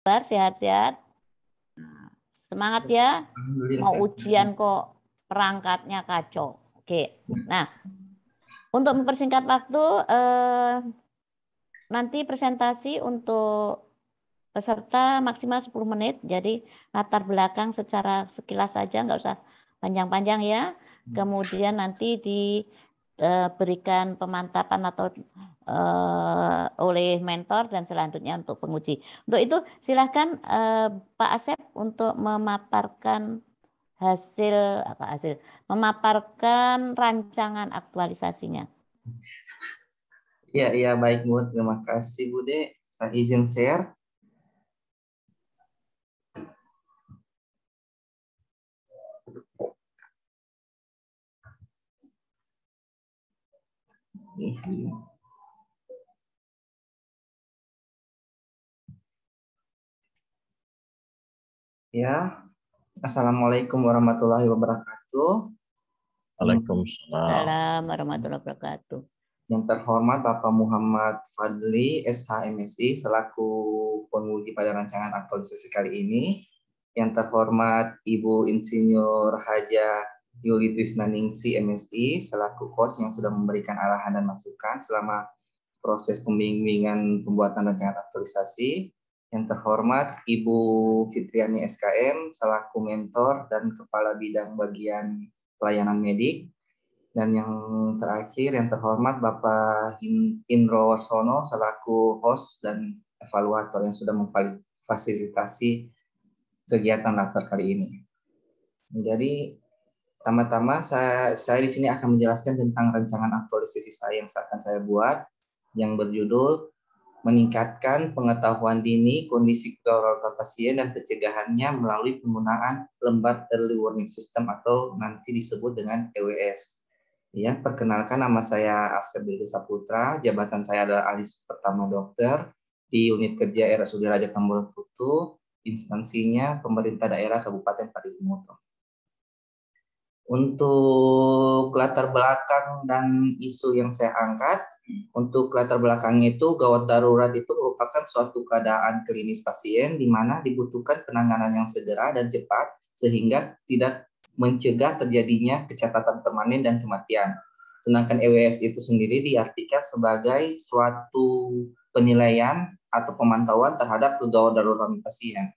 kabar? Sehat-sehat? Semangat ya. Mau ujian kok perangkatnya kacau. Oke. Nah, untuk mempersingkat waktu, nanti presentasi untuk peserta maksimal 10 menit. Jadi latar belakang secara sekilas saja, nggak usah panjang-panjang ya. Kemudian nanti diberikan pemantapan atau oleh mentor dan selanjutnya untuk penguji. Untuk itu silahkan Pak Asep untuk memaparkan memaparkan rancangan aktualisasinya. Ya, baik Bu. Terima kasih Bude. Saya izin share. Ya, Assalamualaikum warahmatullahi wabarakatuh. Waalaikumsalam warahmatullahi wabarakatuh. Yang terhormat Bapak Muhammad Fadli, SHMSI, selaku penguji pada rancangan aktualisasi kali ini. Yang terhormat Ibu Insinyur Haja Yuli Trisnaningsi, MSI, selaku coach yang sudah memberikan arahan dan masukan selama proses pembimbingan pembuatan rancangan aktualisasi. Yang terhormat Ibu Fitriani SKM, selaku mentor dan Kepala Bidang Bagian Pelayanan Medik. Dan yang terakhir, yang terhormat Bapak Indro Warsono, selaku host dan evaluator yang sudah memfasilitasi kegiatan latar kali ini. Jadi, pertama-tama saya di sini akan menjelaskan tentang rancangan aktualisasi saya yang akan saya buat, yang berjudul meningkatkan pengetahuan dini kondisi kedaruratan pasien dan pencegahannya melalui penggunaan lembar early warning system atau nanti disebut dengan EWS. Ya, perkenalkan, nama saya Asep Billy Saputra, jabatan saya adalah ahli pertama dokter di unit kerja RSUD Raja Tamburan-Putu, instansinya pemerintah daerah Kabupaten Parigimoto. Untuk latar belakang dan isu yang saya angkat, untuk latar belakangnya itu gawat darurat itu merupakan suatu keadaan klinis pasien di mana dibutuhkan penanganan yang segera dan cepat sehingga tidak mencegah terjadinya kecacatan permanen dan kematian. Sedangkan EWS itu sendiri diartikan sebagai suatu penilaian atau pemantauan terhadap gawat darurat pasien.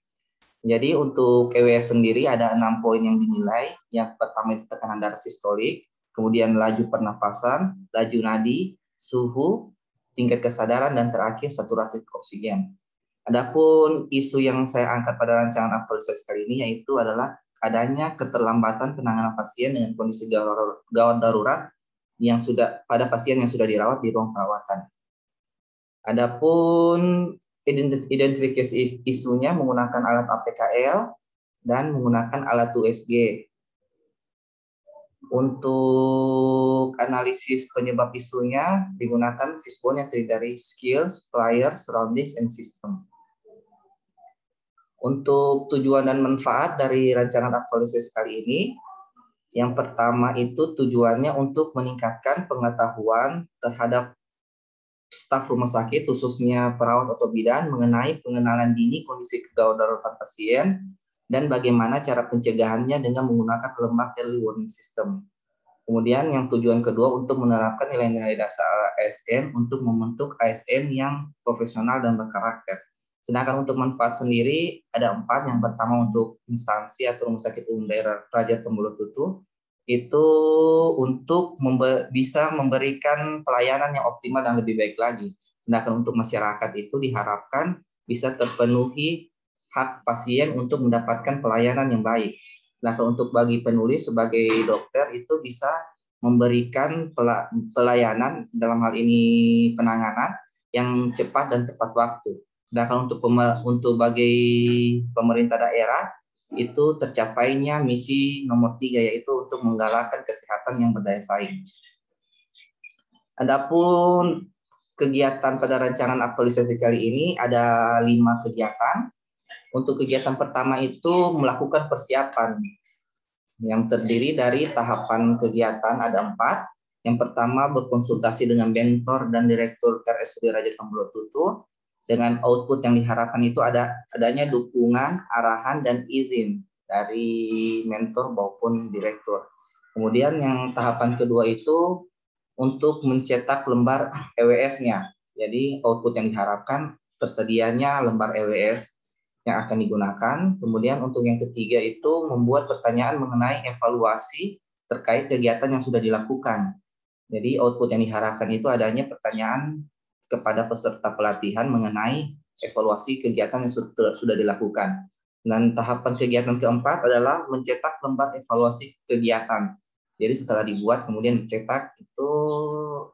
Jadi untuk EWS sendiri ada 6 poin yang dinilai. Yang pertama itu tekanan darah sistolik, kemudian laju pernapasan, laju nadi, suhu, tingkat kesadaran, dan terakhir saturasi oksigen. Adapun isu yang saya angkat pada rancangan aktualisasi kali ini yaitu adalah adanya keterlambatan penanganan pasien dengan kondisi gawat darurat yang sudah pada pasien yang sudah dirawat di ruang perawatan. Adapun identifikasi isunya menggunakan alat APKL dan menggunakan alat USG. Untuk analisis penyebab isunya digunakan fishbone yang terdiri dari skills, players, surroundings, and system. Untuk tujuan dan manfaat dari rancangan aktualisasi kali ini, yang pertama itu tujuannya untuk meningkatkan pengetahuan terhadap staf rumah sakit, khususnya perawat atau bidan, mengenai pengenalan dini kondisi gawat darurat pasien dan bagaimana cara pencegahannya dengan menggunakan lembar early warning system. Kemudian yang tujuan kedua untuk menerapkan nilai-nilai dasar ASN untuk membentuk ASN yang profesional dan berkarakter. Sedangkan untuk manfaat sendiri ada 4. Yang pertama untuk instansi atau rumah sakit umum daerah Raja Tamburan-Putu, itu untuk bisa memberikan pelayanan yang optimal dan lebih baik lagi. Sedangkan untuk masyarakat itu diharapkan bisa terpenuhi hak pasien untuk mendapatkan pelayanan yang baik. Nah, untuk bagi penulis sebagai dokter itu bisa memberikan pelayanan dalam hal ini penanganan yang cepat dan tepat waktu. Sedangkan untuk bagi pemerintah daerah itu tercapainya misi nomor 3 yaitu untuk menggalakkan kesehatan yang berdaya saing. Adapun kegiatan pada rancangan aktualisasi kali ini ada 5 kegiatan. Untuk kegiatan pertama itu melakukan persiapan yang terdiri dari tahapan kegiatan ada 4. Yang pertama berkonsultasi dengan mentor dan direktur RSUD Raja Tamburan-Putu. dengan output yang diharapkan itu adanya dukungan, arahan, dan izin dari mentor maupun direktur. Kemudian yang tahapan kedua itu untuk mencetak lembar EWS-nya. Jadi output yang diharapkan tersedianya lembar EWS yang akan digunakan. Kemudian untuk yang ketiga itu membuat pertanyaan mengenai evaluasi terkait kegiatan yang sudah dilakukan. Jadi output yang diharapkan itu adanya pertanyaan kepada peserta pelatihan mengenai evaluasi kegiatan yang sudah dilakukan. Dan tahapan kegiatan keempat adalah mencetak lembar evaluasi kegiatan. Jadi setelah dibuat kemudian dicetak itu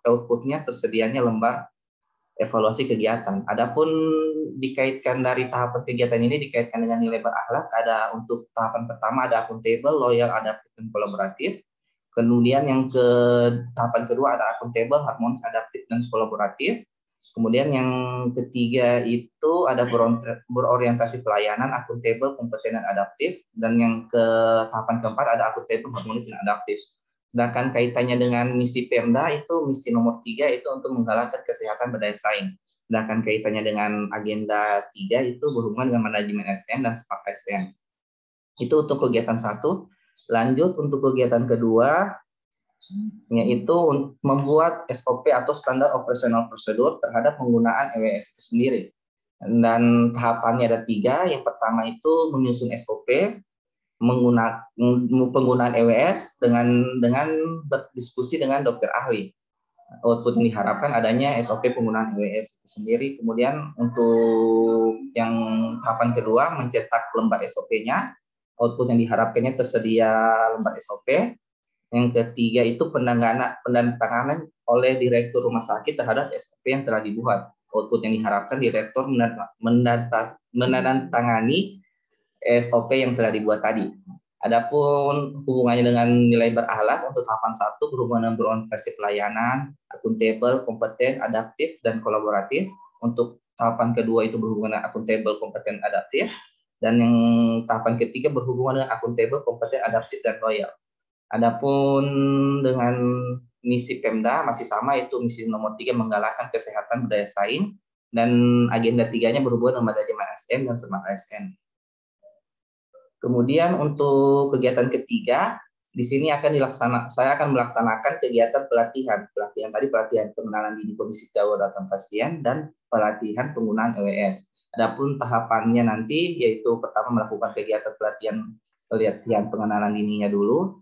outputnya tersedianya lembar evaluasi kegiatan. Adapun dikaitkan dari tahapan kegiatan ini dikaitkan dengan nilai berakhlak, ada untuk tahapan pertama ada akuntabel, loyal, adaptif, dan kolaboratif. Kemudian yang ke tahapan kedua ada akuntabel, harmonis, adaptif, dan kolaboratif. Kemudian yang ketiga itu ada berorientasi pelayanan, akuntabel, kompeten, dan adaptif. Dan yang ke tahapan keempat ada akuntabel, harmonis, dan adaptif. Sedangkan kaitannya dengan misi Pemda itu misi nomor 3 itu untuk menggalakkan kesehatan berdaya saing. Sedangkan kaitannya dengan agenda 3 itu berhubungan dengan manajemen SN dan Smart SN. Itu untuk kegiatan 1. Lanjut untuk kegiatan kedua, yaitu membuat SOP atau standar operasional prosedur terhadap penggunaan EWS itu sendiri. Dan tahapannya ada 3. Yang pertama itu menyusun SOP, penggunaan EWS dengan berdiskusi dengan dokter ahli. Output yang diharapkan adanya SOP penggunaan EWS itu sendiri. Kemudian untuk yang tahapan kedua mencetak lembar SOP-nya. Output yang diharapkannya tersedia lembar SOP. Yang ketiga itu penandatanganan oleh direktur rumah sakit terhadap SOP yang telah dibuat. Output yang diharapkan direktur menandatangani SOP yang telah dibuat tadi. Adapun hubungannya dengan nilai berakhlak untuk tahapan 1 berhubungan dengan berorientasi pelayanan, akuntabel, kompeten, adaptif, dan kolaboratif. Untuk tahapan kedua itu berhubungan dengan akuntabel, kompeten, adaptif. Dan yang tahapan ketiga berhubungan dengan akuntabel, kompeten, adaptif, dan loyal. Adapun dengan misi Pemda masih sama, itu misi nomor 3 menggalakkan kesehatan berdaya saing, dan agenda 3-nya berhubungan dengan manajemen ASN dan Smart ASN. Kemudian untuk kegiatan ketiga, di sini saya akan melaksanakan kegiatan pelatihan. Pelatihan tadi pelatihan pengenalan dini kondisi kedaruratan pasien dan pelatihan penggunaan EWS. Adapun tahapannya nanti yaitu pertama melakukan kegiatan pelatihan pengenalan dininya dulu.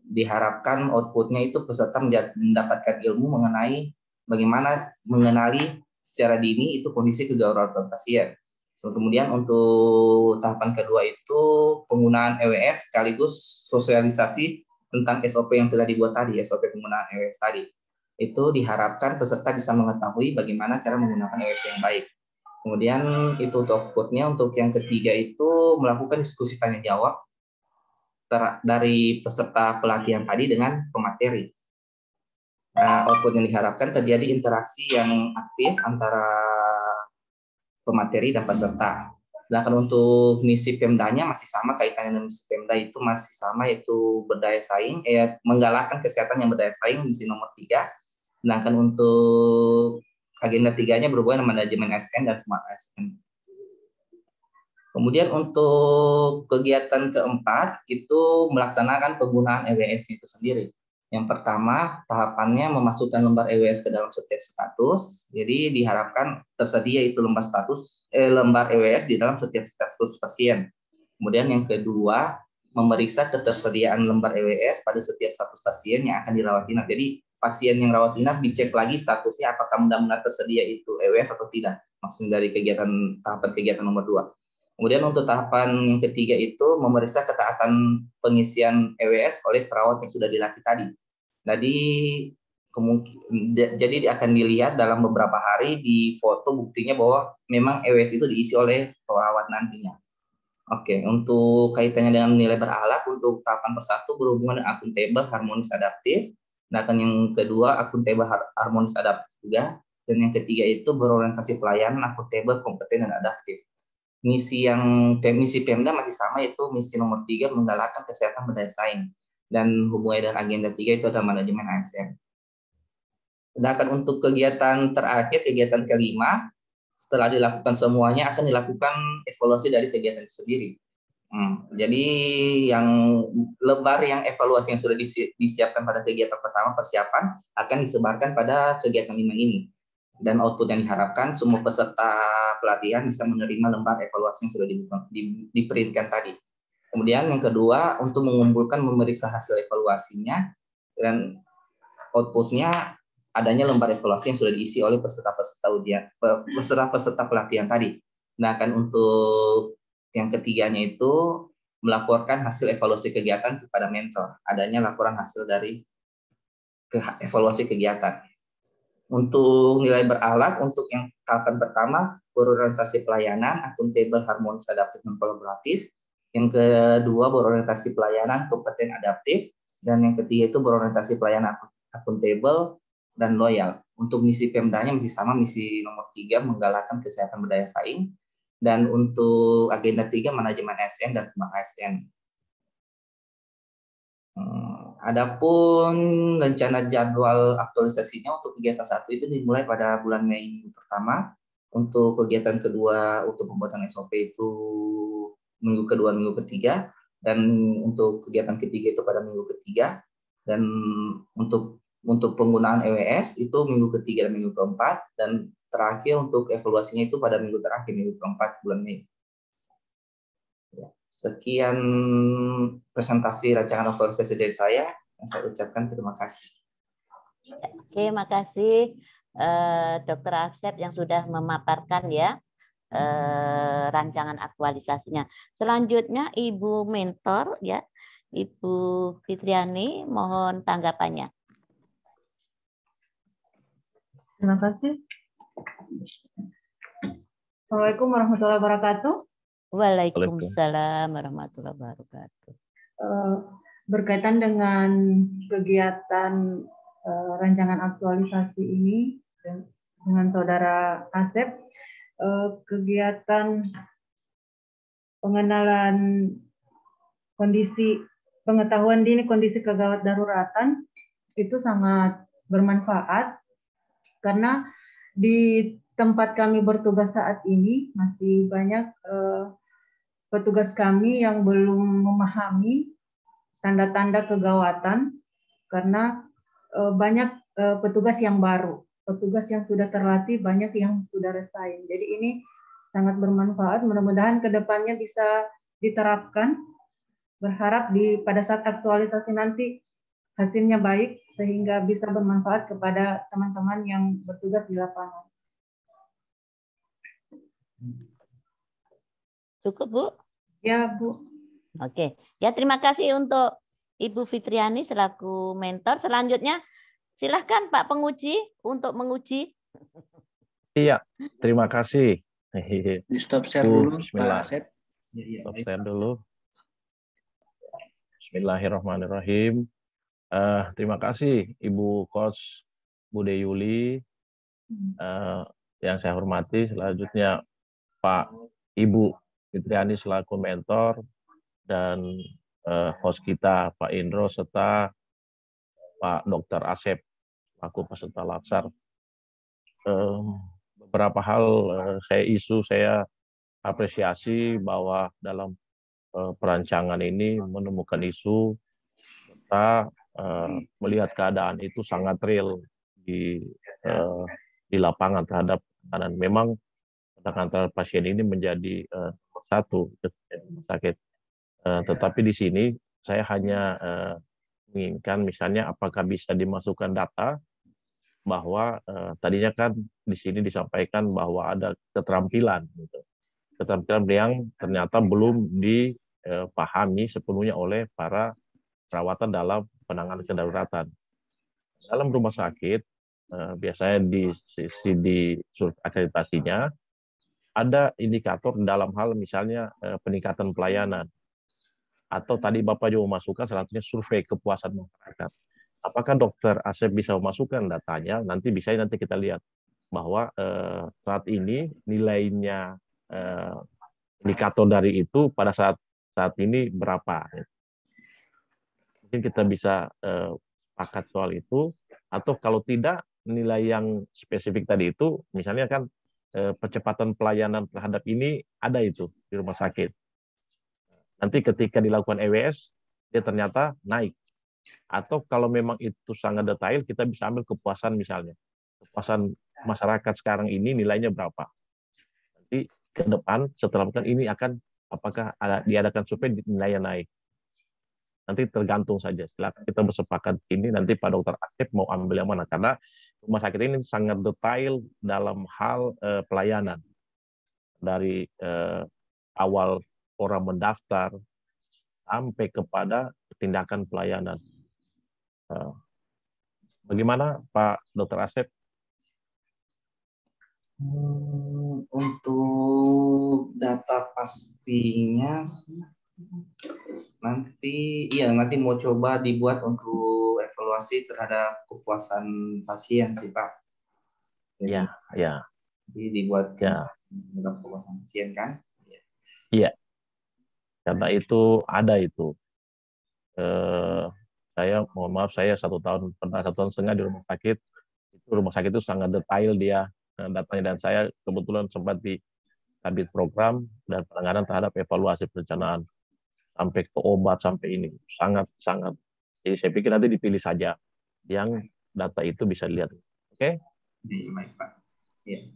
Diharapkan outputnya itu peserta mendapatkan ilmu mengenai bagaimana mengenali secara dini itu kondisi kedaruratan pasien. Kemudian untuk tahapan kedua itu penggunaan EWS sekaligus sosialisasi tentang SOP yang telah dibuat tadi, SOP penggunaan EWS tadi. Itu diharapkan peserta bisa mengetahui bagaimana cara menggunakan EWS yang baik. Kemudian itu untuk outputnya, untuk yang ketiga itu melakukan diskusi tanya jawab dari peserta pelatihan tadi dengan pemateri. Output yang diharapkan terjadi interaksi yang aktif antara pemateri dan peserta. Sedangkan untuk misi Pemdanya masih sama, kaitannya dengan misi Pemda itu masih sama, yaitu berdaya saing, menggalakkan kesehatan yang berdaya saing, misi nomor 3. Sedangkan untuk agenda 3-nya berhubungan dengan manajemen SN dan Smart SN. Kemudian untuk kegiatan keempat itu melaksanakan penggunaan EWS itu sendiri. Yang pertama, tahapannya memasukkan lembar EWS ke dalam setiap status. Jadi diharapkan tersedia itu lembar EWS di dalam setiap status pasien. Kemudian yang kedua, memeriksa ketersediaan lembar EWS pada setiap status pasien yang akan dirawat inap. Jadi pasien yang rawat inap dicek lagi statusnya apakah benar-benar tersedia itu EWS atau tidak. Maksud dari tahapan kegiatan nomor 2. Kemudian untuk tahapan yang ketiga itu memeriksa ketaatan pengisian EWS oleh perawat yang sudah dilatih tadi. Jadi akan dilihat dalam beberapa hari di foto buktinya bahwa memang EWS itu diisi oleh perawat nantinya. Oke, untuk kaitannya dengan nilai berakhlak untuk tahapan persatu berhubungan dengan akuntabel, harmonis, adaptif. Dan yang kedua akuntabel, harmonis, adaptif juga. Dan yang ketiga itu berorientasi pelayanan, akuntabel, kompeten, dan adaptif. Misi Pemda masih sama, yaitu misi nomor 3 menggalakkan kesehatan berdaya saing, dan hubungannya dengan agenda 3 itu adalah manajemen ASN. Sedangkan untuk kegiatan terakhir, kegiatan kelima, setelah dilakukan semuanya akan dilakukan evaluasi dari kegiatan itu sendiri. Jadi yang lembar yang evaluasi yang sudah disiapkan pada kegiatan pertama persiapan akan disebarkan pada kegiatan 5 ini. Dan output yang diharapkan semua peserta pelatihan bisa menerima lembar evaluasi yang sudah diprintkan tadi. Kemudian yang kedua, untuk mengumpulkan memeriksa hasil evaluasinya dan outputnya adanya lembar evaluasi yang sudah diisi oleh peserta pelatihan tadi. Nah, kan untuk yang ketiganya itu melaporkan hasil evaluasi kegiatan kepada mentor. Adanya laporan hasil dari evaluasi kegiatan. Untuk nilai beralat, untuk yang tahapan pertama, berorientasi pelayanan, akuntabel, harmonis, adaptif, dan kolaboratif. Yang kedua, berorientasi pelayanan, kompeten, adaptif. Dan yang ketiga itu berorientasi pelayanan, akuntabel, dan loyal. Untuk misi Pemdanya masih sama, misi nomor 3, menggalakkan kesehatan berdaya saing. Dan untuk agenda 3, manajemen ASN dan kembang ASN. Adapun rencana jadwal aktualisasinya untuk kegiatan 1 itu dimulai pada bulan Mei minggu pertama. Untuk kegiatan kedua, untuk pembuatan SOP itu minggu kedua, minggu ketiga. Dan untuk kegiatan ketiga itu pada minggu ketiga. Dan untuk penggunaan EWS itu minggu ketiga dan minggu keempat, dan terakhir untuk evaluasinya itu pada minggu terakhir, minggu keempat bulan Mei. Sekian presentasi rancangan aktualisasi dari saya. Yang saya ucapkan terima kasih. Oke, makasih Dr. Asep yang sudah memaparkan ya rancangan aktualisasinya. Selanjutnya Ibu Mentor ya, Ibu Fitriani, mohon tanggapannya. Terima kasih. Assalamualaikum warahmatullahi wabarakatuh. Waalaikumsalam warahmatullahi wabarakatuh. Berkaitan dengan kegiatan rancangan aktualisasi ini dengan Saudara Asep, kegiatan pengenalan kondisi pengetahuan dini kondisi kegawat daruratan itu sangat bermanfaat karena di tempat kami bertugas saat ini masih banyak petugas kami yang belum memahami tanda-tanda kegawatan karena banyak petugas yang baru, petugas yang sudah terlatih banyak yang sudah resign. Jadi ini sangat bermanfaat. Mudah-mudahan kedepannya bisa diterapkan. Berharap pada saat aktualisasi nanti hasilnya baik sehingga bisa bermanfaat kepada teman-teman yang bertugas di lapangan. Cukup, Bu? Ya, Bu. Oke. Ya, terima kasih untuk Ibu Fitriani selaku mentor. Selanjutnya, silahkan Pak penguji untuk menguji. Iya, terima kasih. Di stop share dulu, Bismillah. Pak Asep. Stop share dulu. Bismillahirrahmanirrahim. Terima kasih Ibu Coach Bude Yuli. Yang saya hormati selanjutnya Pak Ibu Fitriani selaku mentor dan host kita Pak Indro serta Pak Dr. Asep selaku peserta laksar. Beberapa hal saya apresiasi bahwa dalam perancangan ini menemukan isu serta melihat keadaan itu sangat real di lapangan terhadap dan memang penanganan pasien ini menjadi satu sakit. Tetapi di sini saya hanya menginginkan misalnya apakah bisa dimasukkan data bahwa tadinya kan di sini disampaikan bahwa ada keterampilan, gitu. Keterampilan yang ternyata belum dipahami sepenuhnya oleh para perawatan dalam penanganan kedaruratan. Dalam rumah sakit biasanya di surat akreditasinya ada indikator dalam hal misalnya peningkatan pelayanan atau tadi Bapak juga memasukkan salah satunya survei kepuasan masyarakat. Apakah Dokter Asep bisa memasukkan datanya? Nanti kita lihat bahwa saat ini nilainya indikator dari itu pada saat ini berapa? Mungkin kita bisa sepakat soal itu. Atau kalau tidak nilai yang spesifik tadi itu, misalnya kan percepatan pelayanan terhadap ini ada itu di rumah sakit. Nanti ketika dilakukan EWS, dia ternyata naik. Atau kalau memang itu sangat detail, kita bisa ambil kepuasan misalnya. Kepuasan masyarakat sekarang ini nilainya berapa. Nanti ke depan setelah ini akan apakah diadakan survei nilainya naik. Nanti tergantung saja. Silakan kita bersepakat ini, nanti Pak Dokter Asep mau ambil yang mana. Karena rumah sakit ini sangat detail dalam hal pelayanan. Dari awal orang mendaftar sampai kepada tindakan pelayanan. Bagaimana Pak Dokter Asep? Untuk data pastinya nanti mau coba dibuat untuk evaluasi terhadap kepuasan pasien sih Pak. Jadi, ya. Jadi dibuat ya. Terhadap kepuasan pasien kan? Iya. Karena itu ada itu. Saya mohon maaf, saya 1 tahun setengah di rumah sakit. Itu rumah sakit itu sangat detail dia datanya, dan saya kebetulan sempat di kabit program dan penanganan terhadap evaluasi perencanaan sampai ke obat sampai ini sangat. Jadi saya pikir nanti dipilih saja yang data itu bisa dilihat. Oke? Baik Pak.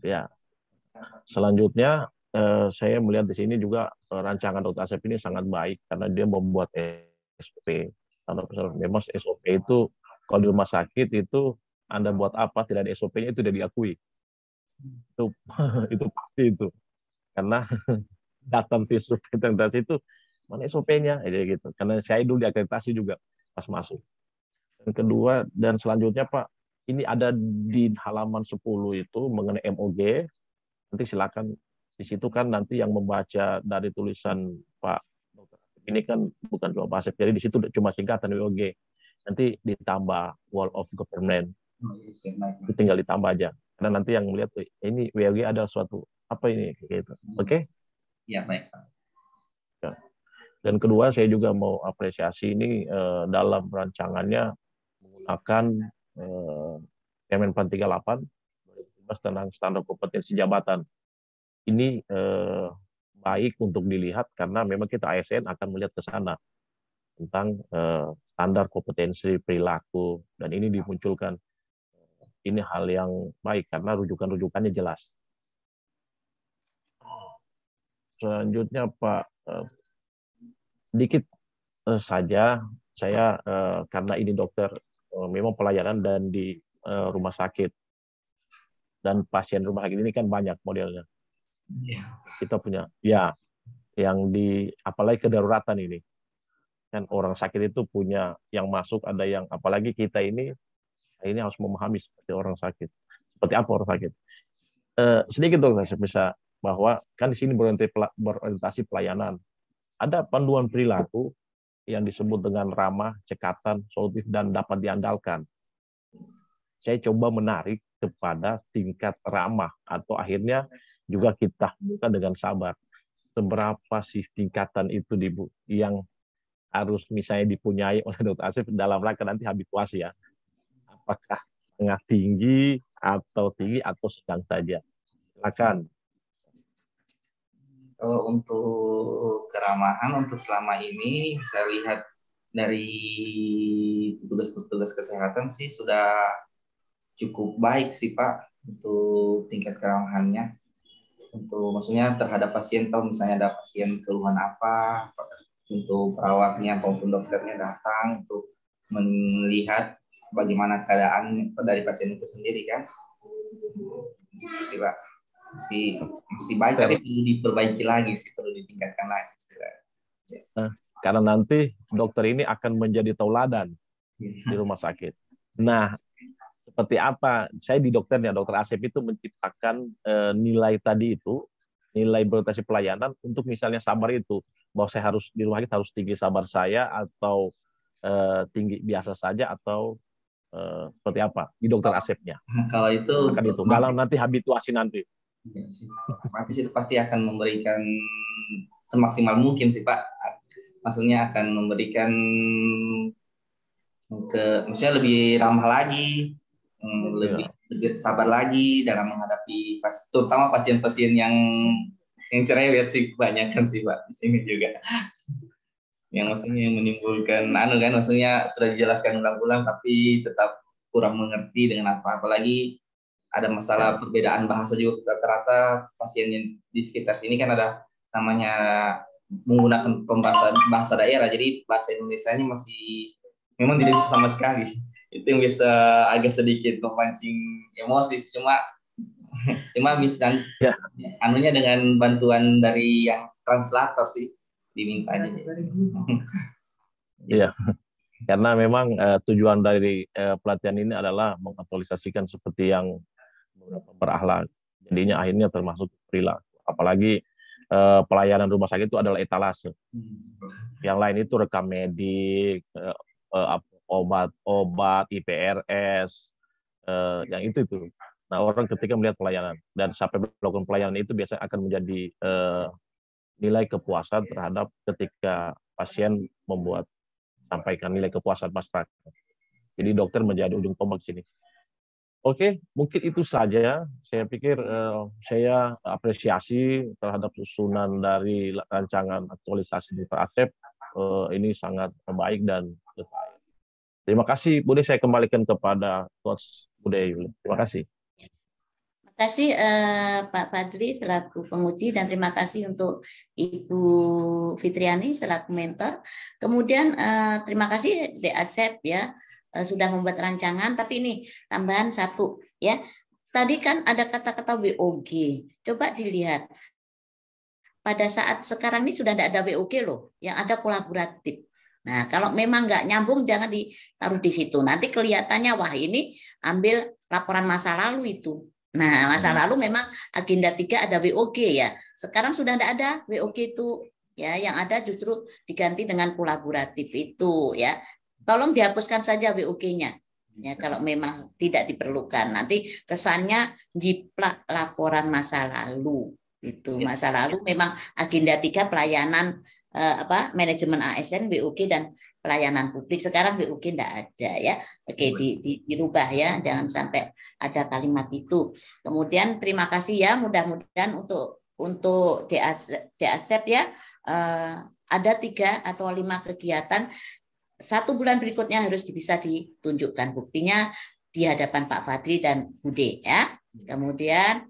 Ya. Selanjutnya saya melihat di sini juga rancangan Dr. Asep ini sangat baik karena dia membuat SOP. Karena memang SOP itu kalau di rumah sakit itu Anda buat apa tidak ada SOP-nya itu tidak diakui. Itu pasti itu. Karena datang visum presentasi itu mana SOP-nya gitu. Karena saya dulu diakreditasi juga pas masuk. Dan kedua dan selanjutnya Pak, ini ada di halaman 10 itu mengenai MOG. Nanti silakan di situ kan nanti yang membaca dari tulisan Pak Dokter ini kan bukan cuma Pak Asep, jadi di situ cuma singkatan WOG. Nanti ditambah Wall of Government. Itu tinggal ditambah aja. Karena nanti yang melihat ini WOG ada suatu apa ini gitu. Oke? Ya, baik Pak. Ya. Dan kedua saya juga mau apresiasi ini dalam rancangannya menggunakan Kemenpan 38 tentang standar kompetensi jabatan. Ini baik untuk dilihat karena memang kita ASN akan melihat ke sana tentang standar kompetensi perilaku, dan ini dimunculkan. Ini hal yang baik karena rujukan-rujukannya jelas. Selanjutnya Pak, sedikit saja saya karena ini dokter memang pelayanan dan di rumah sakit, dan pasien rumah sakit ini kan banyak modelnya. Kita punya yang di apalagi kedaruratan ini kan orang sakit itu punya yang masuk, ada yang apalagi kita ini harus memahami seperti orang sakit, seperti apa orang sakit. Sedikit dong saya bisa bahwa kan di sini berorientasi pelayanan, ada panduan perilaku yang disebut dengan ramah, cekatan, solutif, dan dapat diandalkan. Saya coba menarik kepada tingkat ramah atau akhirnya juga kita bukan dengan sabar. Seberapa sih tingkatan itu yang harus misalnya dipunyai oleh Dr. Asep dalam rangka nanti habituasi ya. Apakah sangat tinggi atau sedang saja. Silakan. Untuk keramahan untuk selama ini saya lihat dari petugas-petugas kesehatan sih sudah cukup baik sih Pak untuk tingkat keramahannya. Untuk maksudnya terhadap pasien, tahu misalnya ada pasien keluhan apa, untuk perawatnya maupun dokternya datang untuk melihat bagaimana keadaan dari pasien itu sendiri kan. Sih Pak, masih baik tapi perlu diperbaiki lagi sih, perlu ditingkatkan lagi. Karena nanti dokter ini akan menjadi tauladan di rumah sakit. Nah, seperti apa? Saya di dokternya, Dokter Asep itu menciptakan nilai tadi itu, nilai berorientasi pelayanan untuk misalnya sabar itu, bahwa saya harus di rumah sakit harus tinggi sabar saya atau tinggi biasa saja atau seperti apa di Dokter Asepnya? Kalau itu kalau nanti habituasi nanti. Itu pasti akan memberikan semaksimal mungkin sih Pak. Maksudnya akan memberikan maksudnya lebih ramah lagi. Lebih lebih sabar lagi dalam menghadapi terutama pasien-pasien yang cerewet sih, banyak kan sih Pak di sini juga. Yang maksudnya menimbulkan maksudnya sudah dijelaskan ulang-ulang tapi tetap kurang mengerti dengan apalagi ada masalah perbedaan bahasa juga. Rata-rata pasien yang di sekitar sini kan ada namanya menggunakan bahasa daerah, jadi bahasa Indonesianya masih memang tidak bisa sama sekali. Itu yang bisa agak sedikit memancing emosi, cuma bisa anunya dengan bantuan dari yang translator sih diminta aja. Iya, karena memang tujuan dari pelatihan ini adalah mengaktualisasikan seperti yang berakhlak. Jadinya akhirnya termasuk perilaku. Apalagi pelayanan rumah sakit itu adalah etalase. Yang lain itu rekam medik, obat, IPRS, yang itu. Nah, orang ketika melihat pelayanan dan sampai melakukan pelayanan itu biasanya akan menjadi nilai kepuasan terhadap ketika pasien sampaikan nilai kepuasan masyarakat. Jadi dokter menjadi ujung tombak sini. Oke, mungkin itu saja. Saya pikir saya apresiasi terhadap susunan dari rancangan aktualisasi Dr. Asep. Ini sangat baik dan detail. Terima kasih, Bude. Saya kembalikan kepada Coach Bude. Terima kasih. Terima kasih Pak Fadli selaku penguji dan terima kasih untuk Ibu Fitriani selaku mentor. Kemudian terima kasih Dek Asep ya sudah membuat rancangan. Tapi ini tambahan satu ya. Tadi kan ada kata-kata WOG. Coba dilihat. Pada saat sekarang ini sudah tidak ada WOG loh, yang ada kolaboratif. Nah, kalau memang nggak nyambung jangan ditaruh di situ. Nanti kelihatannya wah ini ambil laporan masa lalu itu. Nah, masa lalu memang agenda 3 ada WOG ya. Sekarang sudah tidak ada WOG itu ya, yang ada justru diganti dengan kolaboratif itu ya. Tolong dihapuskan saja WOG-nya. Ya, kalau memang tidak diperlukan. Nanti kesannya jiplak laporan masa lalu. Itu masa lalu memang agenda 3 pelayanan manajemen ASN, WOG dan pelayanan publik. Sekarang WOG tidak ada ya. Oke, dirubah ya, jangan sampai ada kalimat itu. Kemudian terima kasih ya, mudah-mudahan untuk DASEP ya ada 3 atau 5 kegiatan. 1 bulan berikutnya harus bisa ditunjukkan buktinya di hadapan Pak Fadli dan Bude ya. Kemudian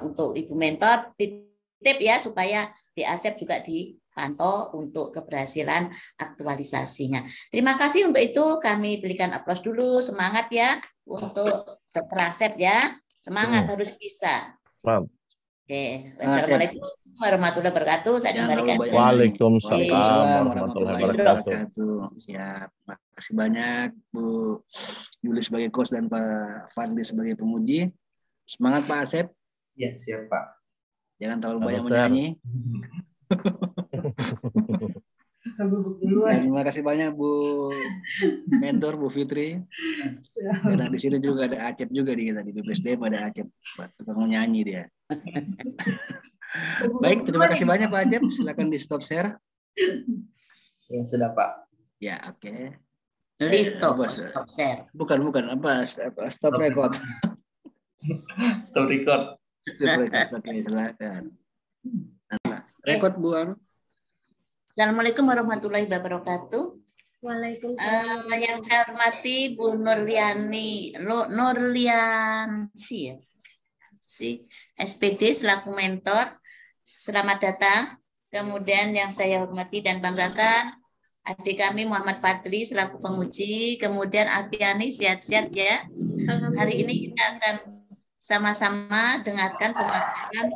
untuk Ibu mentor titip ya supaya DASEP juga dipantau untuk keberhasilan aktualisasinya. Terima kasih untuk itu kami berikan aplaus dulu, semangat ya untuk Dr. Asep ya, semangat harus bisa. Oke, wassalamualaikum warahmatullahi wabarakatuh. Saya kembalikan. Waalaikumsalam warahmatullahi wabarakatuh. Siap, terima kasih banyak Bu Yuli sebagai coach dan Pak Fadli sebagai penguji. Semangat Pak Asep. Ya, siap Pak. Jangan terlalu banyak menyanyi. Dan terima kasih banyak Bu mentor Bu Fitri. Karena di sini juga ada Acep juga di kita di BPSDM ada Acep, tukang nyanyi dia. Baik, terima kasih banyak Pak Acep. Silakan di stop share. Ya sudah Pak. Ya oke. Stop share. Bukan apa stop record. Stop record. Stop record. Oke, silakan. Record Bu Anu. Assalamualaikum warahmatullahi wabarakatuh. Waalaikumsalam. Yang saya hormati Bu Nurliansi si SPD selaku mentor. Selamat datang. Kemudian yang saya hormati dan banggakan adik kami Muhammad Fadli selaku penguji. Kemudian Alfiani sehat-sehat ya. Hari ini kita akan sama-sama dengarkan pemaparan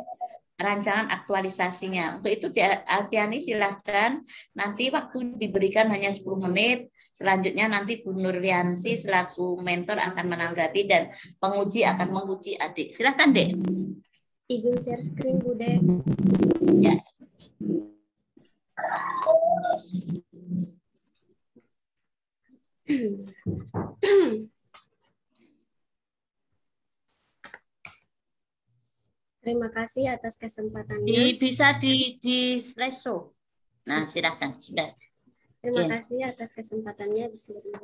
rancangan aktualisasinya. Untuk itu Alfiani silahkan, nanti waktu diberikan hanya 10 menit, selanjutnya nanti Bu Nurliansi selaku mentor akan menanggapi dan penguji akan menguji adik. Silahkan Dek. Izin share screen Bude. Ya. Terima kasih atas kesempatannya. Bisa di slideshow. Nah, silakan sudah. Terima kasih atas kesempatannya. Bismillah.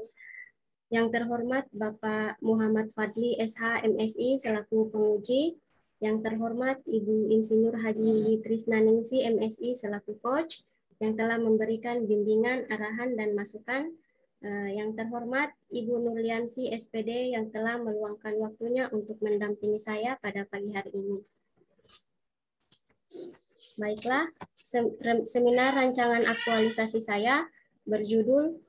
Yang terhormat Bapak Muhammad Fadli SH MSI selaku penguji. Yang terhormat Ibu Insinyur Haji Yuli Trisnaningsi MSI selaku coach yang telah memberikan bimbingan, arahan, dan masukan. Yang terhormat Ibu Nurliansi SPD yang telah meluangkan waktunya untuk mendampingi saya pada pagi hari ini. Baiklah, seminar rancangan aktualisasi saya berjudul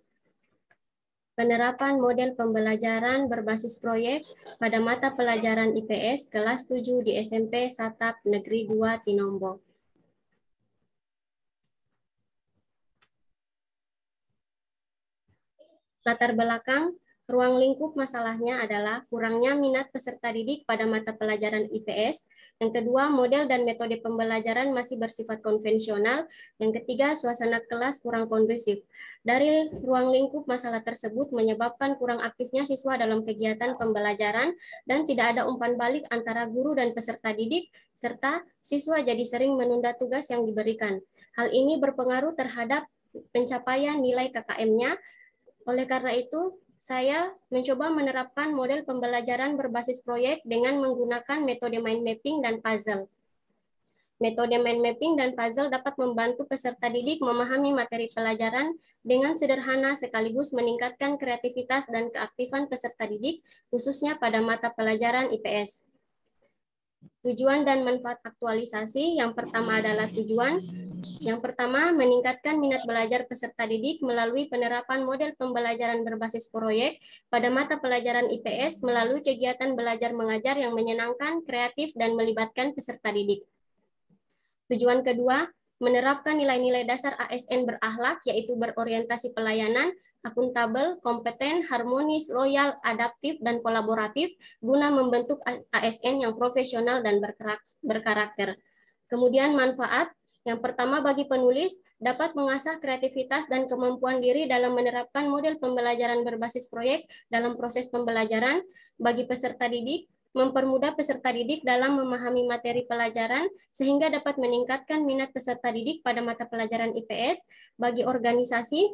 Penerapan Model Pembelajaran Berbasis Proyek pada Mata Pelajaran IPS kelas 7 di SMP Satap Negeri 2 Tinombo. Latar belakang, ruang lingkup masalahnya adalah kurangnya minat peserta didik pada mata pelajaran IPS. Yang kedua, model dan metode pembelajaran masih bersifat konvensional. Yang ketiga, suasana kelas kurang kondusif. Dari ruang lingkup masalah tersebut menyebabkan kurang aktifnya siswa dalam kegiatan pembelajaran dan tidak ada umpan balik antara guru dan peserta didik, serta siswa jadi sering menunda tugas yang diberikan. Hal ini berpengaruh terhadap pencapaian nilai KKM-nya. Oleh karena itu, saya mencoba menerapkan model pembelajaran berbasis proyek dengan menggunakan metode mind mapping dan puzzle. Metode mind mapping dan puzzle dapat membantu peserta didik memahami materi pelajaran dengan sederhana sekaligus meningkatkan kreativitas dan keaktifan peserta didik, khususnya pada mata pelajaran IPS. Tujuan dan manfaat aktualisasi, yang pertama adalah tujuan. Yang pertama, meningkatkan minat belajar peserta didik melalui penerapan model pembelajaran berbasis proyek pada mata pelajaran IPS melalui kegiatan belajar mengajar yang menyenangkan, kreatif, dan melibatkan peserta didik. Tujuan kedua, menerapkan nilai-nilai dasar ASN berakhlak, yaitu berorientasi pelayanan, akuntabel, kompeten, harmonis, loyal, adaptif, dan kolaboratif, guna membentuk ASN yang profesional dan berkarakter. Kemudian manfaat, yang pertama bagi penulis, dapat mengasah kreativitas dan kemampuan diri dalam menerapkan model pembelajaran berbasis proyek dalam proses pembelajaran. Bagi peserta didik, mempermudah peserta didik dalam memahami materi pelajaran sehingga dapat meningkatkan minat peserta didik pada mata pelajaran IPS. Bagi organisasi,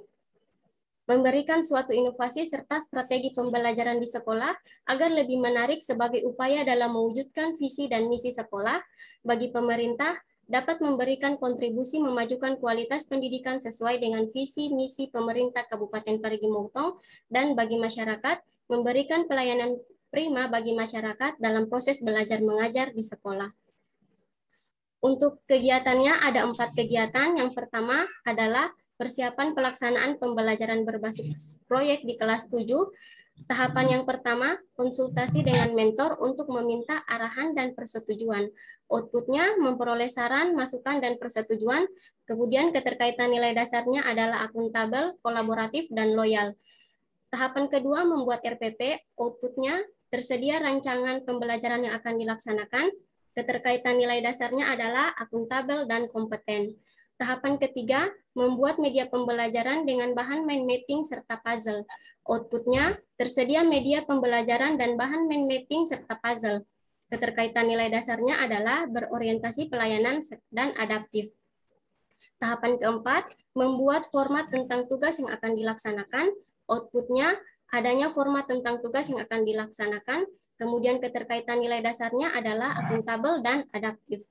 memberikan suatu inovasi serta strategi pembelajaran di sekolah agar lebih menarik sebagai upaya dalam mewujudkan visi dan misi sekolah. Bagi pemerintah, dapat memberikan kontribusi memajukan kualitas pendidikan sesuai dengan visi misi pemerintah Kabupaten Parigi Motong, dan bagi masyarakat, memberikan pelayanan prima bagi masyarakat dalam proses belajar mengajar di sekolah. Untuk kegiatannya ada 4 kegiatan. Yang pertama adalah persiapan pelaksanaan pembelajaran berbasis proyek di kelas 7. Tahapan yang pertama, konsultasi dengan mentor untuk meminta arahan dan persetujuan. Outputnya memperoleh saran, masukan, dan persetujuan. Kemudian keterkaitan nilai dasarnya adalah akuntabel, kolaboratif, dan loyal. Tahapan kedua, membuat RPP. Outputnya tersedia rancangan pembelajaran yang akan dilaksanakan. Keterkaitan nilai dasarnya adalah akuntabel dan kompeten. Tahapan ketiga, membuat media pembelajaran dengan bahan mind mapping serta puzzle. Outputnya tersedia media pembelajaran dan bahan mind mapping serta puzzle. Keterkaitan nilai dasarnya adalah berorientasi pelayanan dan adaptif. Tahapan keempat, membuat format tentang tugas yang akan dilaksanakan. Outputnya adanya format tentang tugas yang akan dilaksanakan. Kemudian keterkaitan nilai dasarnya adalah akuntabel dan adaptif.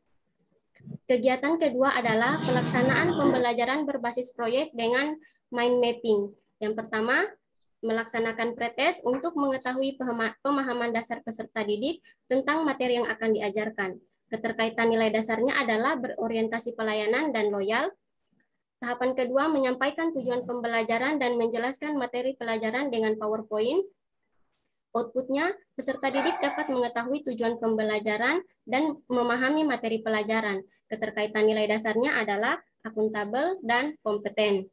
Kegiatan kedua adalah pelaksanaan pembelajaran berbasis proyek dengan mind mapping. Yang pertama, melaksanakan pretest untuk mengetahui pemahaman dasar peserta didik tentang materi yang akan diajarkan. Keterkaitan nilai dasarnya adalah berorientasi pelayanan dan loyal. Tahapan kedua, menyampaikan tujuan pembelajaran dan menjelaskan materi pelajaran dengan PowerPoint. Outputnya, peserta didik dapat mengetahui tujuan pembelajaran dan memahami materi pelajaran. Keterkaitan nilai dasarnya adalah akuntabel dan kompeten.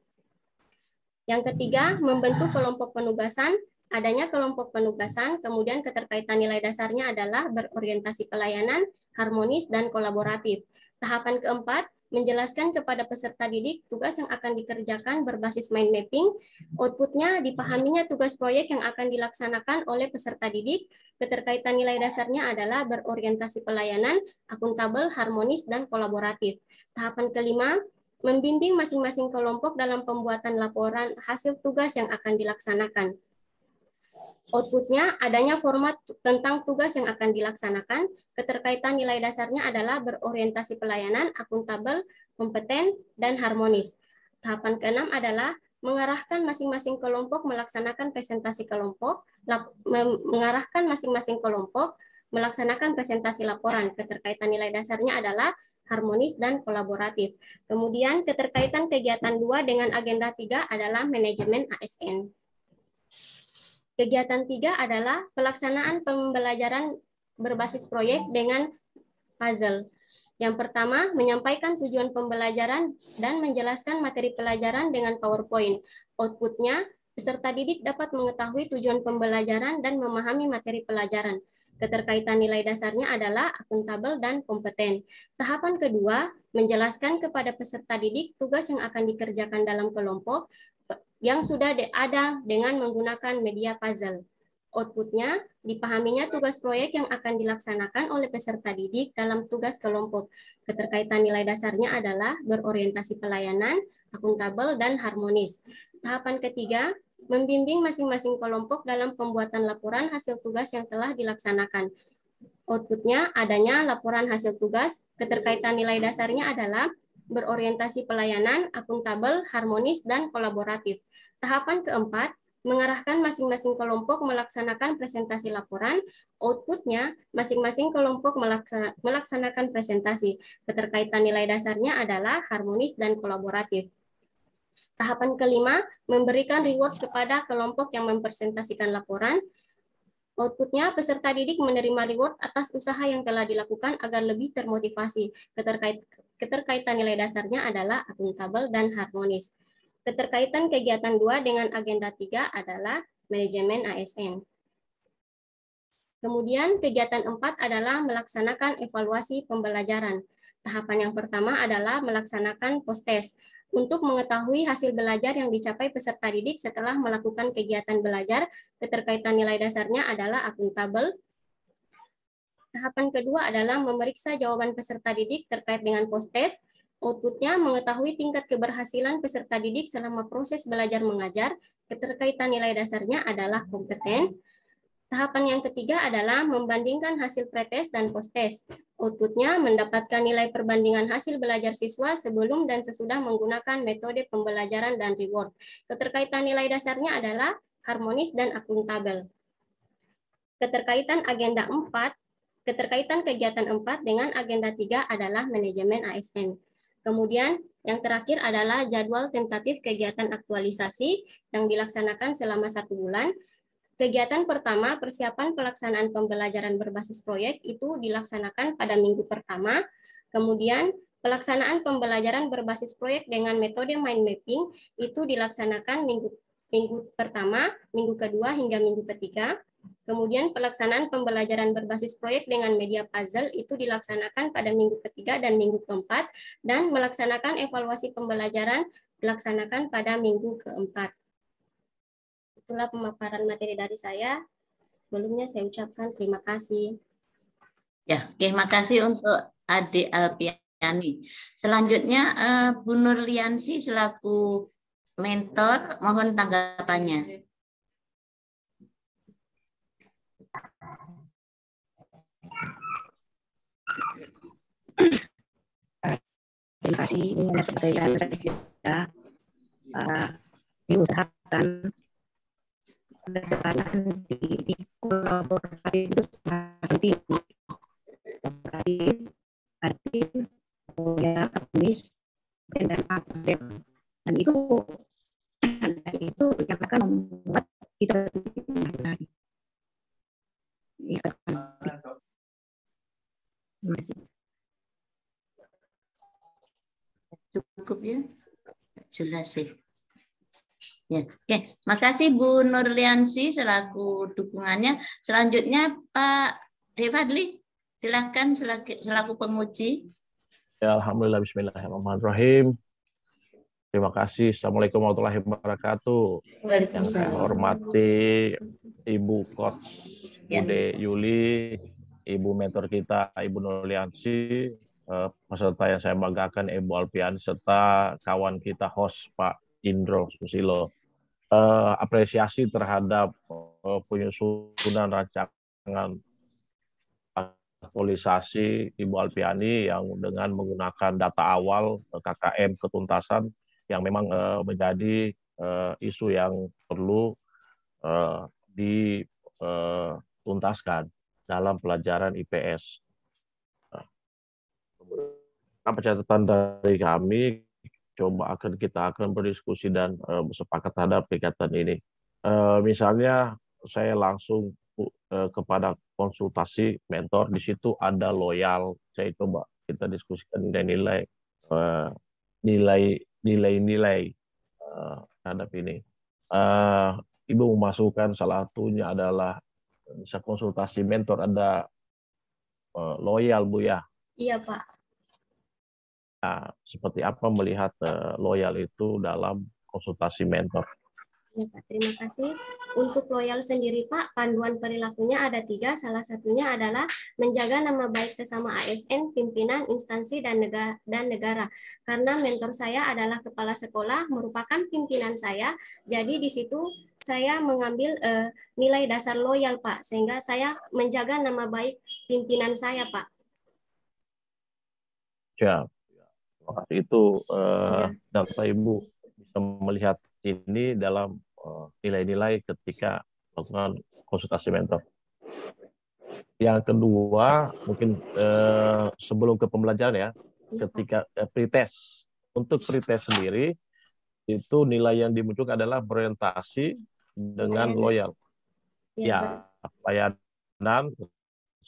Yang ketiga, membentuk kelompok penugasan. Adanya kelompok penugasan, kemudian keterkaitan nilai dasarnya adalah berorientasi pelayanan, harmonis, dan kolaboratif. Tahapan keempat, menjelaskan kepada peserta didik tugas yang akan dikerjakan berbasis mind mapping. Outputnya dipahaminya tugas proyek yang akan dilaksanakan oleh peserta didik. Keterkaitan nilai dasarnya adalah berorientasi pelayanan, akuntabel, harmonis, dan kolaboratif. Tahapan kelima, membimbing masing-masing kelompok dalam pembuatan laporan hasil tugas yang akan dilaksanakan. Outputnya adanya format tentang tugas yang akan dilaksanakan. Keterkaitan nilai dasarnya adalah berorientasi pelayanan, akuntabel, kompeten, dan harmonis. Tahapan keenam adalah mengarahkan masing-masing kelompok melaksanakan presentasi kelompok, mengarahkan masing-masing kelompok melaksanakan presentasi laporan. Keterkaitan nilai dasarnya adalah harmonis dan kolaboratif. Kemudian keterkaitan kegiatan 2 dengan agenda 3 adalah manajemen ASN. Kegiatan 3 adalah pelaksanaan pembelajaran berbasis proyek dengan puzzle. Yang pertama, menyampaikan tujuan pembelajaran dan menjelaskan materi pelajaran dengan PowerPoint. Outputnya, peserta didik dapat mengetahui tujuan pembelajaran dan memahami materi pelajaran. Keterkaitan nilai dasarnya adalah akuntabel dan kompeten. Tahapan kedua, menjelaskan kepada peserta didik tugas yang akan dikerjakan dalam kelompok yang sudah ada dengan menggunakan media puzzle. Outputnya, dipahaminya tugas proyek yang akan dilaksanakan oleh peserta didik dalam tugas kelompok. Keterkaitan nilai dasarnya adalah berorientasi pelayanan, akuntabel, dan harmonis. Tahapan ketiga, membimbing masing-masing kelompok dalam pembuatan laporan hasil tugas yang telah dilaksanakan. Outputnya, adanya laporan hasil tugas. Keterkaitan nilai dasarnya adalah berorientasi pelayanan, akuntabel, harmonis, dan kolaboratif. Tahapan keempat, mengarahkan masing-masing kelompok melaksanakan presentasi laporan. Outputnya, masing-masing kelompok melaksanakan presentasi. Keterkaitan nilai dasarnya adalah harmonis dan kolaboratif. Tahapan kelima, memberikan reward kepada kelompok yang mempresentasikan laporan. Outputnya, peserta didik menerima reward atas usaha yang telah dilakukan agar lebih termotivasi. Keterkaitan nilai dasarnya adalah akuntabel dan harmonis. Keterkaitan kegiatan 2 dengan agenda 3 adalah manajemen ASN. Kemudian kegiatan 4 adalah melaksanakan evaluasi pembelajaran. Tahapan yang pertama adalah melaksanakan post-test untuk mengetahui hasil belajar yang dicapai peserta didik setelah melakukan kegiatan belajar. Keterkaitan nilai dasarnya adalah akuntabel. Tahapan kedua adalah memeriksa jawaban peserta didik terkait dengan post-test. Outputnya mengetahui tingkat keberhasilan peserta didik selama proses belajar mengajar. Keterkaitan nilai dasarnya adalah kompeten. Tahapan yang ketiga adalah membandingkan hasil pretest dan post-test. Outputnya mendapatkan nilai perbandingan hasil belajar siswa sebelum dan sesudah menggunakan metode pembelajaran dan reward. Keterkaitan nilai dasarnya adalah harmonis dan akuntabel. Keterkaitan agenda 4, keterkaitan kegiatan 4 dengan agenda 3 adalah manajemen ASN. Kemudian yang terakhir adalah jadwal tentatif kegiatan aktualisasi yang dilaksanakan selama 1 bulan. Kegiatan pertama, persiapan pelaksanaan pembelajaran berbasis proyek itu dilaksanakan pada minggu pertama. Kemudian pelaksanaan pembelajaran berbasis proyek dengan metode mind mapping itu dilaksanakan minggu pertama, minggu kedua hingga minggu ketiga. Kemudian pelaksanaan pembelajaran berbasis proyek dengan media puzzle itu dilaksanakan pada minggu ketiga dan minggu keempat, dan melaksanakan evaluasi pembelajaran dilaksanakan pada minggu keempat. Itulah pemaparan materi dari saya. Sebelumnya saya ucapkan terima kasih. Ya, terima kasih untuk Adik Alpiani. Selanjutnya Bu Nurliansi selaku mentor, mohon tanggapannya. Terima kasih. Ini adalah sampaian saya diusahakan kedepanan di kolaborasi itu sangat penting. Adil, ya, harmonis, dan akademik. Dan itu yang akan membuat kita lebih lagi. Cukup ya, jelas sih. Ya, oke. Makasih Bu Nurliansi selaku dukungannya. Selanjutnya Pak Devadli, silakan selaku penguji. Ya, alhamdulillah, bismillahirrahmanirrahim. Terima kasih. Assalamualaikum warahmatullahi wabarakatuh. Yang saya hormati Ibu Coach Bude Yuli, Ibu mentor kita Ibu Nurliansi, peserta yang saya banggakan Ibu Alpiani, serta kawan kita host Pak Indro Susilo. apresiasi terhadap penyusunan rancangan aktualisasi Ibu Alfiani yang dengan menggunakan data awal KKM ketuntasan yang memang menjadi isu yang perlu dituntaskan dalam pelajaran IPS. Apa catatan dari kami? Kita akan berdiskusi dan bersepakat terhadap kegiatan ini. Misalnya saya langsung kepada konsultasi mentor, di situ ada loyal. Saya coba kita diskusikan nilai-nilai terhadap ini. Ibu memasukkan salah satunya adalah bisa konsultasi mentor, ada loyal, Bu ya. Iya, Pak. Nah, seperti apa melihat loyal itu dalam konsultasi mentor? Ya, Pak. Terima kasih. Untuk loyal sendiri, Pak, panduan perilakunya ada 3. Salah satunya adalah menjaga nama baik sesama ASN, pimpinan, instansi, dan negara. Karena mentor saya adalah kepala sekolah, merupakan pimpinan saya. Jadi di situ saya mengambil nilai dasar loyal, Pak, sehingga saya menjaga nama baik pimpinan saya, Pak. Ya, itu data Ibu bisa melihat ini dalam nilai-nilai ketika melakukan konsultasi mentor. Yang kedua, mungkin sebelum ke pembelajaran ya, ketika pretest. Untuk pretest sendiri, itu nilai yang dimunculkan adalah berorientasi dengan loyal. Ya,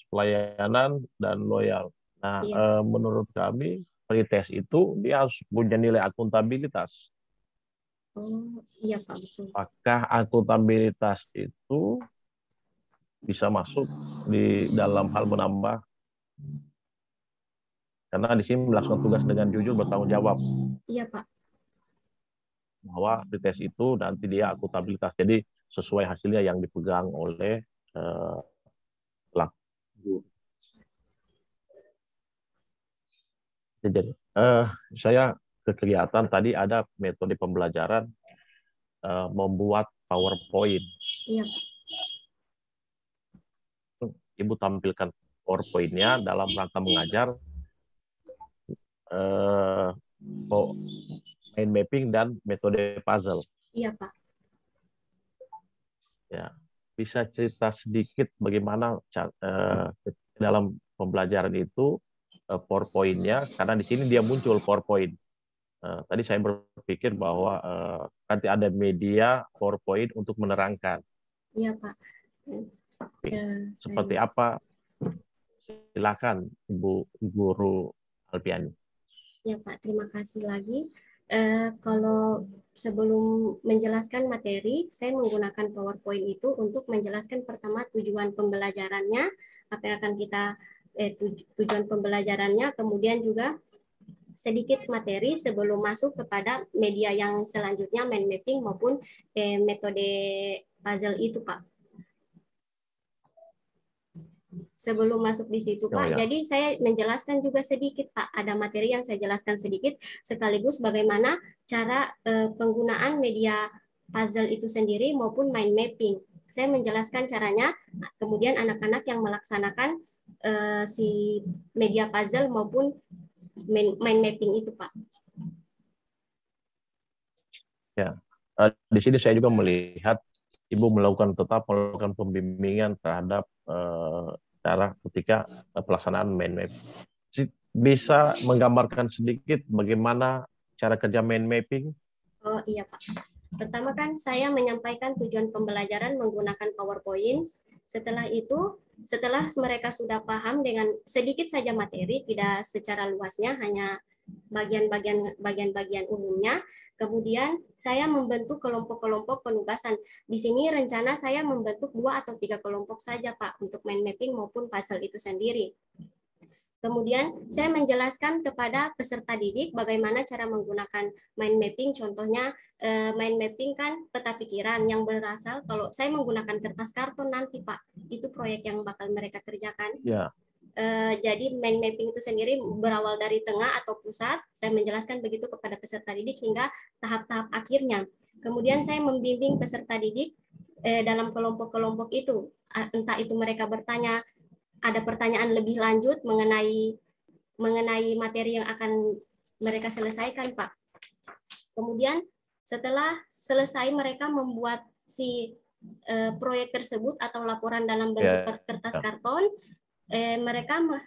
pelayanan dan loyal. Nah, menurut kami pretest itu dia harus punya nilai akuntabilitas. Oh, iya Pak, betul. Apakah akuntabilitas itu bisa masuk di dalam hal menambah? Karena di sini melakukan tugas dengan jujur, bertanggung jawab. Iya Pak. Bahwa pretest itu nanti dia akuntabilitas. Jadi sesuai hasilnya yang dipegang oleh pelaku. Jadi saya kegiatan tadi ada metode pembelajaran membuat PowerPoint. Iya. Ibu tampilkan PowerPoint-nya dalam rangka mengajar mind mapping dan metode puzzle. Iya Pak. Ya, bisa cerita sedikit bagaimana dalam pembelajaran itu PowerPoint-nya, karena di sini dia muncul PowerPoint. Tadi saya berpikir bahwa nanti ada media PowerPoint untuk menerangkan. Iya Pak. Seperti apa? Silakan Ibu Guru Alfiani. Ya Pak, terima kasih lagi. Kalau sebelum menjelaskan materi, saya menggunakan PowerPoint itu untuk menjelaskan pertama tujuan pembelajarannya, apa yang akan kita tujuan pembelajarannya, kemudian juga sedikit materi sebelum masuk kepada media yang selanjutnya, mind mapping maupun metode puzzle itu, Pak. Sebelum masuk di situ, Pak, jadi saya menjelaskan juga sedikit, Pak. Ada materi yang saya jelaskan sedikit, sekaligus bagaimana cara penggunaan media puzzle itu sendiri maupun mind mapping. Saya menjelaskan caranya, kemudian anak-anak yang melaksanakan si media puzzle maupun mind mapping itu, Pak. Ya, di sini saya juga melihat Ibu tetap melakukan pembimbingan terhadap cara ketika pelaksanaan mind map. Bisa menggambarkan sedikit bagaimana cara kerja mind mapping? Oh iya Pak. Pertama kan saya menyampaikan tujuan pembelajaran menggunakan PowerPoint. Setelah itu, setelah mereka sudah paham dengan sedikit saja materi, tidak secara luasnya, hanya bagian-bagian umumnya. Kemudian saya membentuk kelompok-kelompok penugasan. Di sini rencana saya membentuk 2 atau 3 kelompok saja, Pak, untuk mind mapping maupun puzzle itu sendiri. Kemudian saya menjelaskan kepada peserta didik bagaimana cara menggunakan mind mapping. Contohnya mind mapping kan peta pikiran yang berasal, kalau saya menggunakan kertas karton nanti Pak, itu proyek yang bakal mereka kerjakan. Ya. Jadi mind mapping itu sendiri berawal dari tengah atau pusat. Saya menjelaskan begitu kepada peserta didik hingga tahap-tahap akhirnya. Kemudian saya membimbing peserta didik dalam kelompok-kelompok itu. Entah itu mereka bertanya, ada pertanyaan lebih lanjut mengenai materi yang akan mereka selesaikan, Pak. Kemudian setelah selesai mereka membuat si proyek tersebut atau laporan dalam bentuk kertas karton,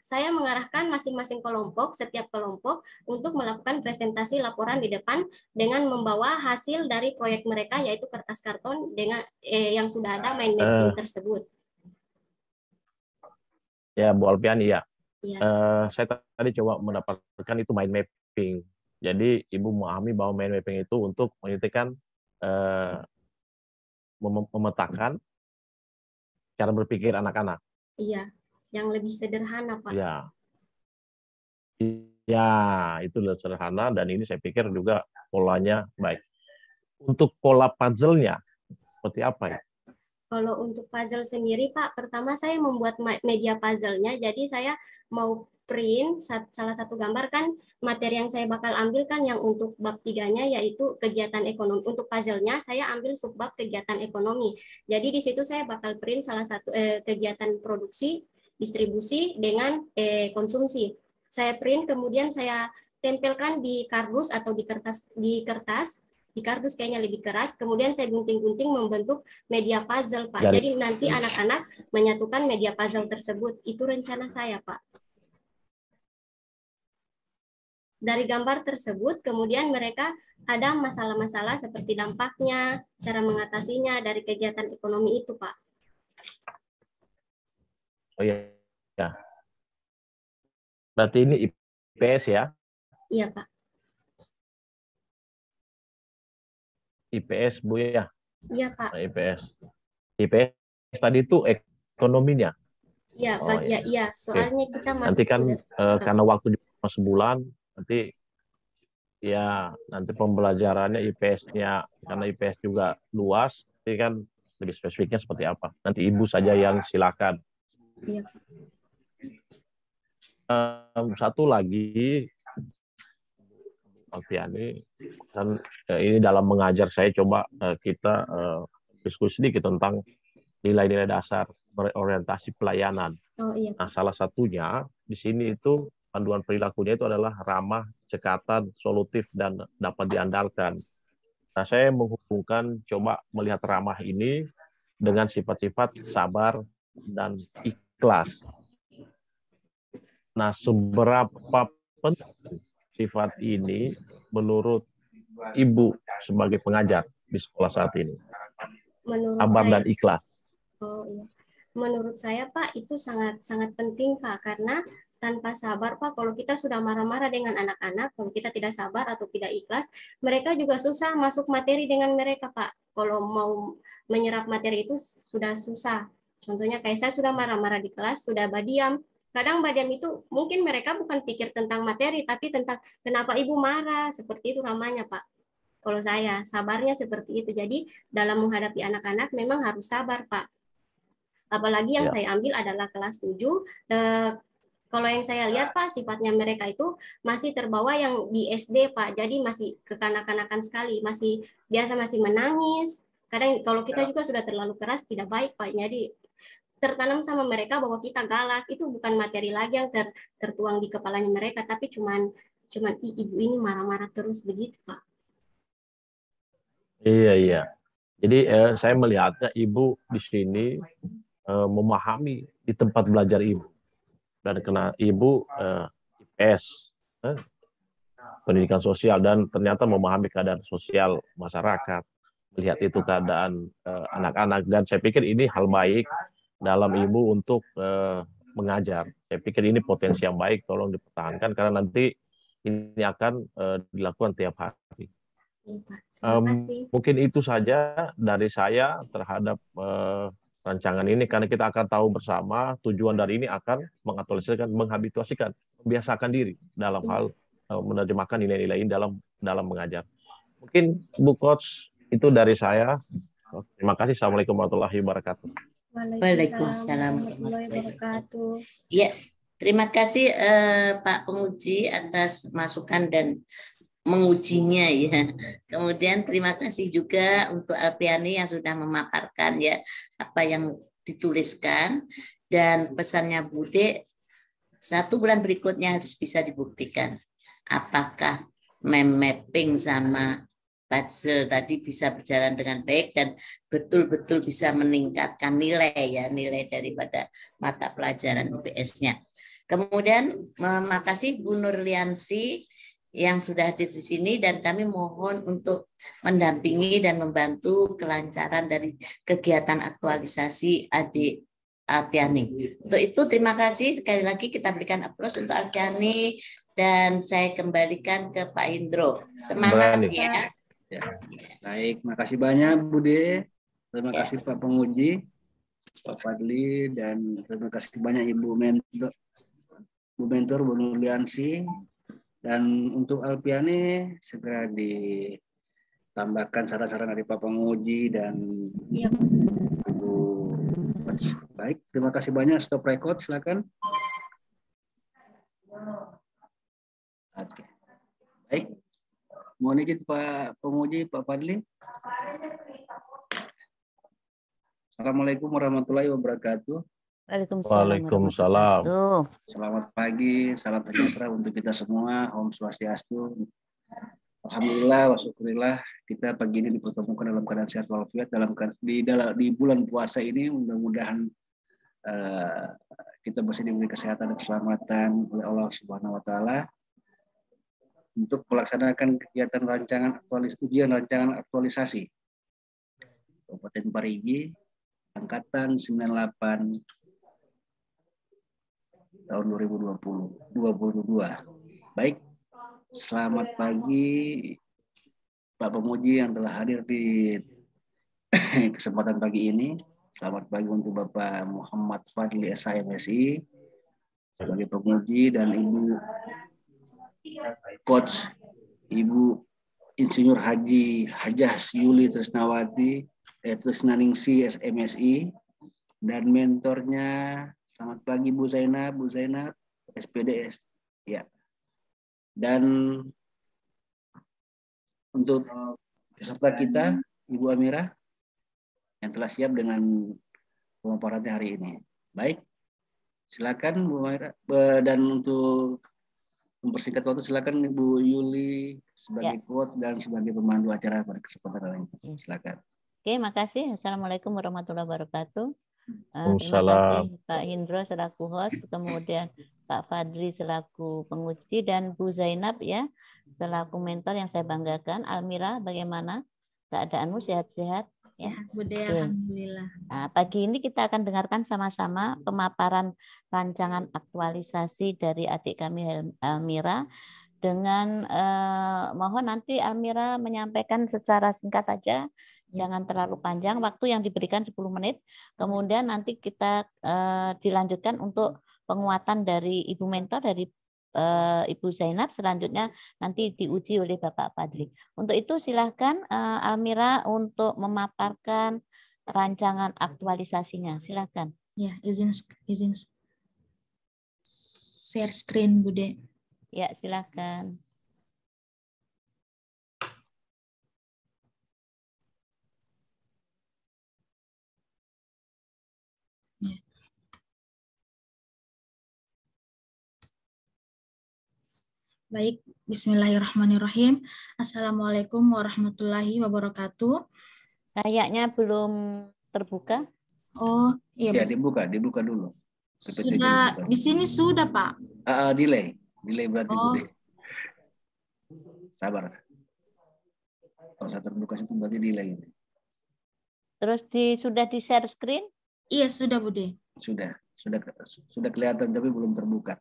saya mengarahkan masing-masing kelompok, setiap kelompok untuk melakukan presentasi laporan di depan dengan membawa hasil dari proyek mereka, yaitu kertas karton dengan yang sudah ada mind mapping tersebut. Ya, Bu Alfiani, ya. Ya. Saya tadi coba mendapatkan itu mind mapping. Jadi Ibu memahami bahwa mind mapping itu untuk menitikan, memetakan cara berpikir anak-anak. Iya. Yang lebih sederhana, Pak. Ya, itu lebih sederhana dan ini saya pikir juga polanya baik. Untuk pola puzzle-nya seperti apa ya? Kalau untuk puzzle sendiri, Pak, pertama saya membuat media puzzle-nya. Jadi saya mau print salah satu gambar, kan materi yang saya bakal ambil kan yang untuk bab 3-nya yaitu kegiatan ekonomi. Untuk puzzle-nya saya ambil subbab kegiatan ekonomi. Jadi di situ saya bakal print salah satu kegiatan produksi, distribusi dengan konsumsi. Saya print, kemudian saya tempelkan di kardus atau di kardus kayaknya lebih keras, kemudian saya gunting-gunting membentuk media puzzle, Pak. Jadi nanti anak-anak menyatukan media puzzle tersebut. Itu rencana saya, Pak. Dari gambar tersebut, kemudian mereka ada masalah-masalah seperti dampaknya, cara mengatasinya dari kegiatan ekonomi itu, Pak. Oh iya, ya. Berarti ini IPS ya? Iya, Pak. IPS, Bu, ya? Iya, Pak. IPS tadi itu ekonominya? Iya, Pak. Iya. Soalnya kita masuk nanti kan karena waktu cuma sebulan, nanti ya nanti pembelajarannya IPS-nya, karena IPS juga luas, nanti kan lebih spesifiknya seperti apa. Nanti Ibu saja yang silakan. Iya. Satu lagi, Alfiani, ini dalam mengajar saya coba kita diskusi sedikit tentang nilai-nilai dasar berorientasi pelayanan. Oh, iya. Nah, salah satunya di sini itu panduan perilakunya itu adalah ramah, cekatan, solutif, dan dapat diandalkan. Nah, saya menghubungkan coba melihat ramah ini dengan sifat-sifat sabar dan ikhlas. Nah, seberapa penting sifat ini menurut Ibu sebagai pengajar di sekolah saat ini? Menurut sabar saya, dan ikhlas. Oh iya. Menurut saya, Pak, itu sangat penting, Pak, karena tanpa sabar, Pak, kalau kita sudah marah-marah dengan anak-anak, kalau kita tidak sabar atau tidak ikhlas, mereka juga susah masuk materi dengan mereka, Pak. Kalau mau menyerap materi itu sudah susah. Contohnya kayak saya sudah marah-marah di kelas, sudah badiam. Kadang badiam itu mungkin mereka bukan pikir tentang materi, tapi tentang kenapa ibu marah, seperti itu ramanya, Pak. Kalau saya, sabarnya seperti itu. Jadi dalam menghadapi anak-anak memang harus sabar, Pak. Apalagi yang saya ambil adalah kelas 7. Kalau yang saya lihat, Pak, sifatnya mereka itu masih terbawa yang di SD, Pak. Jadi masih kekanak-kanakan sekali, masih menangis. Kadang kalau kita juga sudah terlalu keras tidak baik, Pak. Jadi tertanam sama mereka bahwa kita galak, itu bukan materi lagi yang tertuang di kepalanya mereka, tapi cuman ibu ini marah-marah terus begitu, Pak. Iya. Jadi saya melihatnya Ibu di sini memahami di tempat belajar Ibu. Dan karena Ibu IPS, pendidikan sosial, dan ternyata memahami keadaan sosial masyarakat, melihat itu keadaan anak-anak, dan saya pikir ini hal baik dalam Ibu untuk mengajar. Saya pikir ini potensi yang baik, tolong dipertahankan, karena nanti ini akan dilakukan tiap hari. Mungkin itu saja dari saya terhadap rancangan ini, karena kita akan tahu bersama tujuan dari ini akan mengaktualisasikan, menghabituasikan, membiasakan diri dalam hal menerjemahkan nilai-nilai ini dalam mengajar. Mungkin Bu Coach itu dari saya. Terima kasih. Assalamualaikum warahmatullahi wabarakatuh. Waalaikumsalam warahmatullahi mengujinya ya. Kemudian terima kasih juga untuk Alpiani yang sudah memaparkan ya apa yang dituliskan, dan pesannya Bude 1 bulan berikutnya harus bisa dibuktikan apakah mapping sama puzzle tadi bisa berjalan dengan baik dan betul-betul bisa meningkatkan nilai ya, nilai daripada mata pelajaran IPS-nya. Kemudian makasih Bu Nurliansi yang sudah hadir di sini, dan kami mohon untuk mendampingi dan membantu kelancaran dari kegiatan aktualisasi adik Alpiani. Untuk itu terima kasih sekali lagi, kita berikan aplaus untuk Alpiani, dan saya kembalikan ke Pak Indro. Semangat ya. Ya. Baik, makasih banyak Bude. Terima kasih Pak Penguji, Pak Fadli, dan terima kasih banyak Ibu Mentor, Bu Nurliansi. Dan untuk Alpiani segera ditambahkan saran-saran dari Pak Penguji dan Ibu. Baik, terima kasih banyak. Stop record, silakan. Oke. Baik. Mohon izin Pak Penguji, Pak Fadli. Assalamualaikum warahmatullahi wabarakatuh. Waalaikumsalam. Selamat pagi, salam sejahtera untuk kita semua. Om Swastiastu. Alhamdulillah, wasyukurillah, kita pagi ini dipertemukan dalam keadaan sehat walafiat di bulan puasa ini. Mudah-mudahan kita masih diberi kesehatan dan keselamatan oleh Allah Subhanahu Wa Taala untuk melaksanakan kegiatan ujian rancangan aktualisasi Kabupaten Parigi angkatan 98 tahun 2022. Baik, selamat pagi Pak Penguji yang telah hadir di kesempatan pagi ini. Selamat pagi untuk Bapak Muhammad Fadli SHMSI sebagai penguji, dan Ibu Coach Ibu Insinyur Hajah Yuli Trisnaningsi SMSI, dan mentornya. Selamat pagi Bu Zainab SPDS ya. Dan untuk peserta kita Ibu Amira yang telah siap dengan pemaparannya hari ini. Baik, silakan Bu Amira, dan untuk mempersingkat waktu silakan Ibu Yuli sebagai coach dan sebagai pemandu acara pada kesempatan ini. Silakan. Oke, makasih. Assalamualaikum warahmatullahi wabarakatuh. Terima kasih Pak Indro selaku host, kemudian Pak Fadli selaku penguji, dan Bu Zainab ya selaku mentor yang saya banggakan. Almira, bagaimana keadaanmu, sehat-sehat? Ya, Bude, alhamdulillah. Nah, pagi ini kita akan dengarkan sama-sama pemaparan rancangan aktualisasi dari adik kami Almira. Dengan mohon nanti Almira menyampaikan secara singkat aja. Jangan terlalu panjang, waktu yang diberikan 10 menit. Kemudian nanti kita dilanjutkan untuk penguatan dari Ibu Mentor, dari Ibu Zainab. Selanjutnya nanti diuji oleh Bapak Fadli. Untuk itu silahkan Almira untuk memaparkan rancangan aktualisasinya. Silahkan. Ya, izin share screen Bude. Ya, silahkan. Ya. Baik, bismillahirrahmanirrahim. Assalamualaikum warahmatullahi wabarakatuh. Kayaknya belum terbuka. Oh, iya. Ya, dibuka dulu. Sudah, di sini sudah, Pak. Delay berarti. Oh. Sabar. Kalau saya terbuka itu berarti delay. Terus sudah di share screen? Iya, sudah Bude. Sudah kelihatan tapi belum terbuka.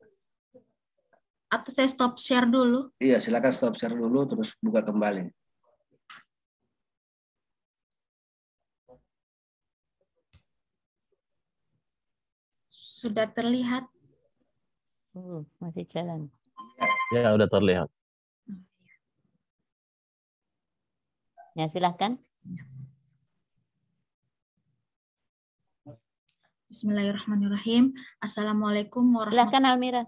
Atau saya stop share dulu? Iya, silakan stop share dulu terus buka kembali. Sudah terlihat? Masih jalan. Ya, udah terlihat. Ya, silahkan. Bismillahirrahmanirrahim. Assalamualaikum warahmatullahi wabarakatuh. Silahkan Almira.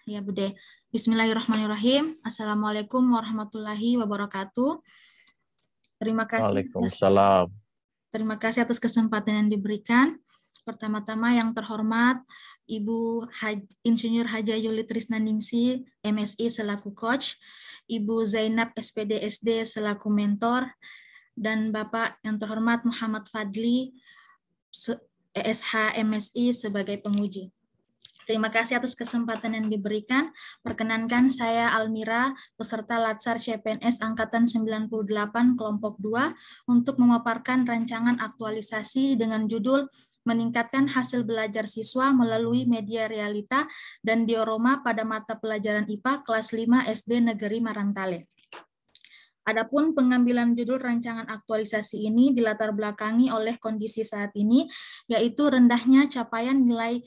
Ya, Bude. Bismillahirrahmanirrahim. Assalamualaikum warahmatullahi wabarakatuh. Terima kasih. Waalaikumsalam. Terima kasih atas kesempatan yang diberikan. Pertama-tama yang terhormat Ibu Insinyur Haja Yuli Trisnandingsi, MSI selaku coach, Ibu Zainab SPD SD selaku mentor, dan Bapak yang terhormat Muhammad Fadli, ESH MSI sebagai penguji. Terima kasih atas kesempatan yang diberikan. Perkenankan saya Almira, peserta Latsar CPNS Angkatan 98 Kelompok 2, untuk memaparkan rancangan aktualisasi dengan judul Meningkatkan Hasil Belajar Siswa Melalui Media Realita dan Dioroma pada Mata Pelajaran IPA Kelas 5 SD Negeri Marantale. Adapun pengambilan judul rancangan aktualisasi ini dilatar belakangi oleh kondisi saat ini, yaitu rendahnya capaian nilai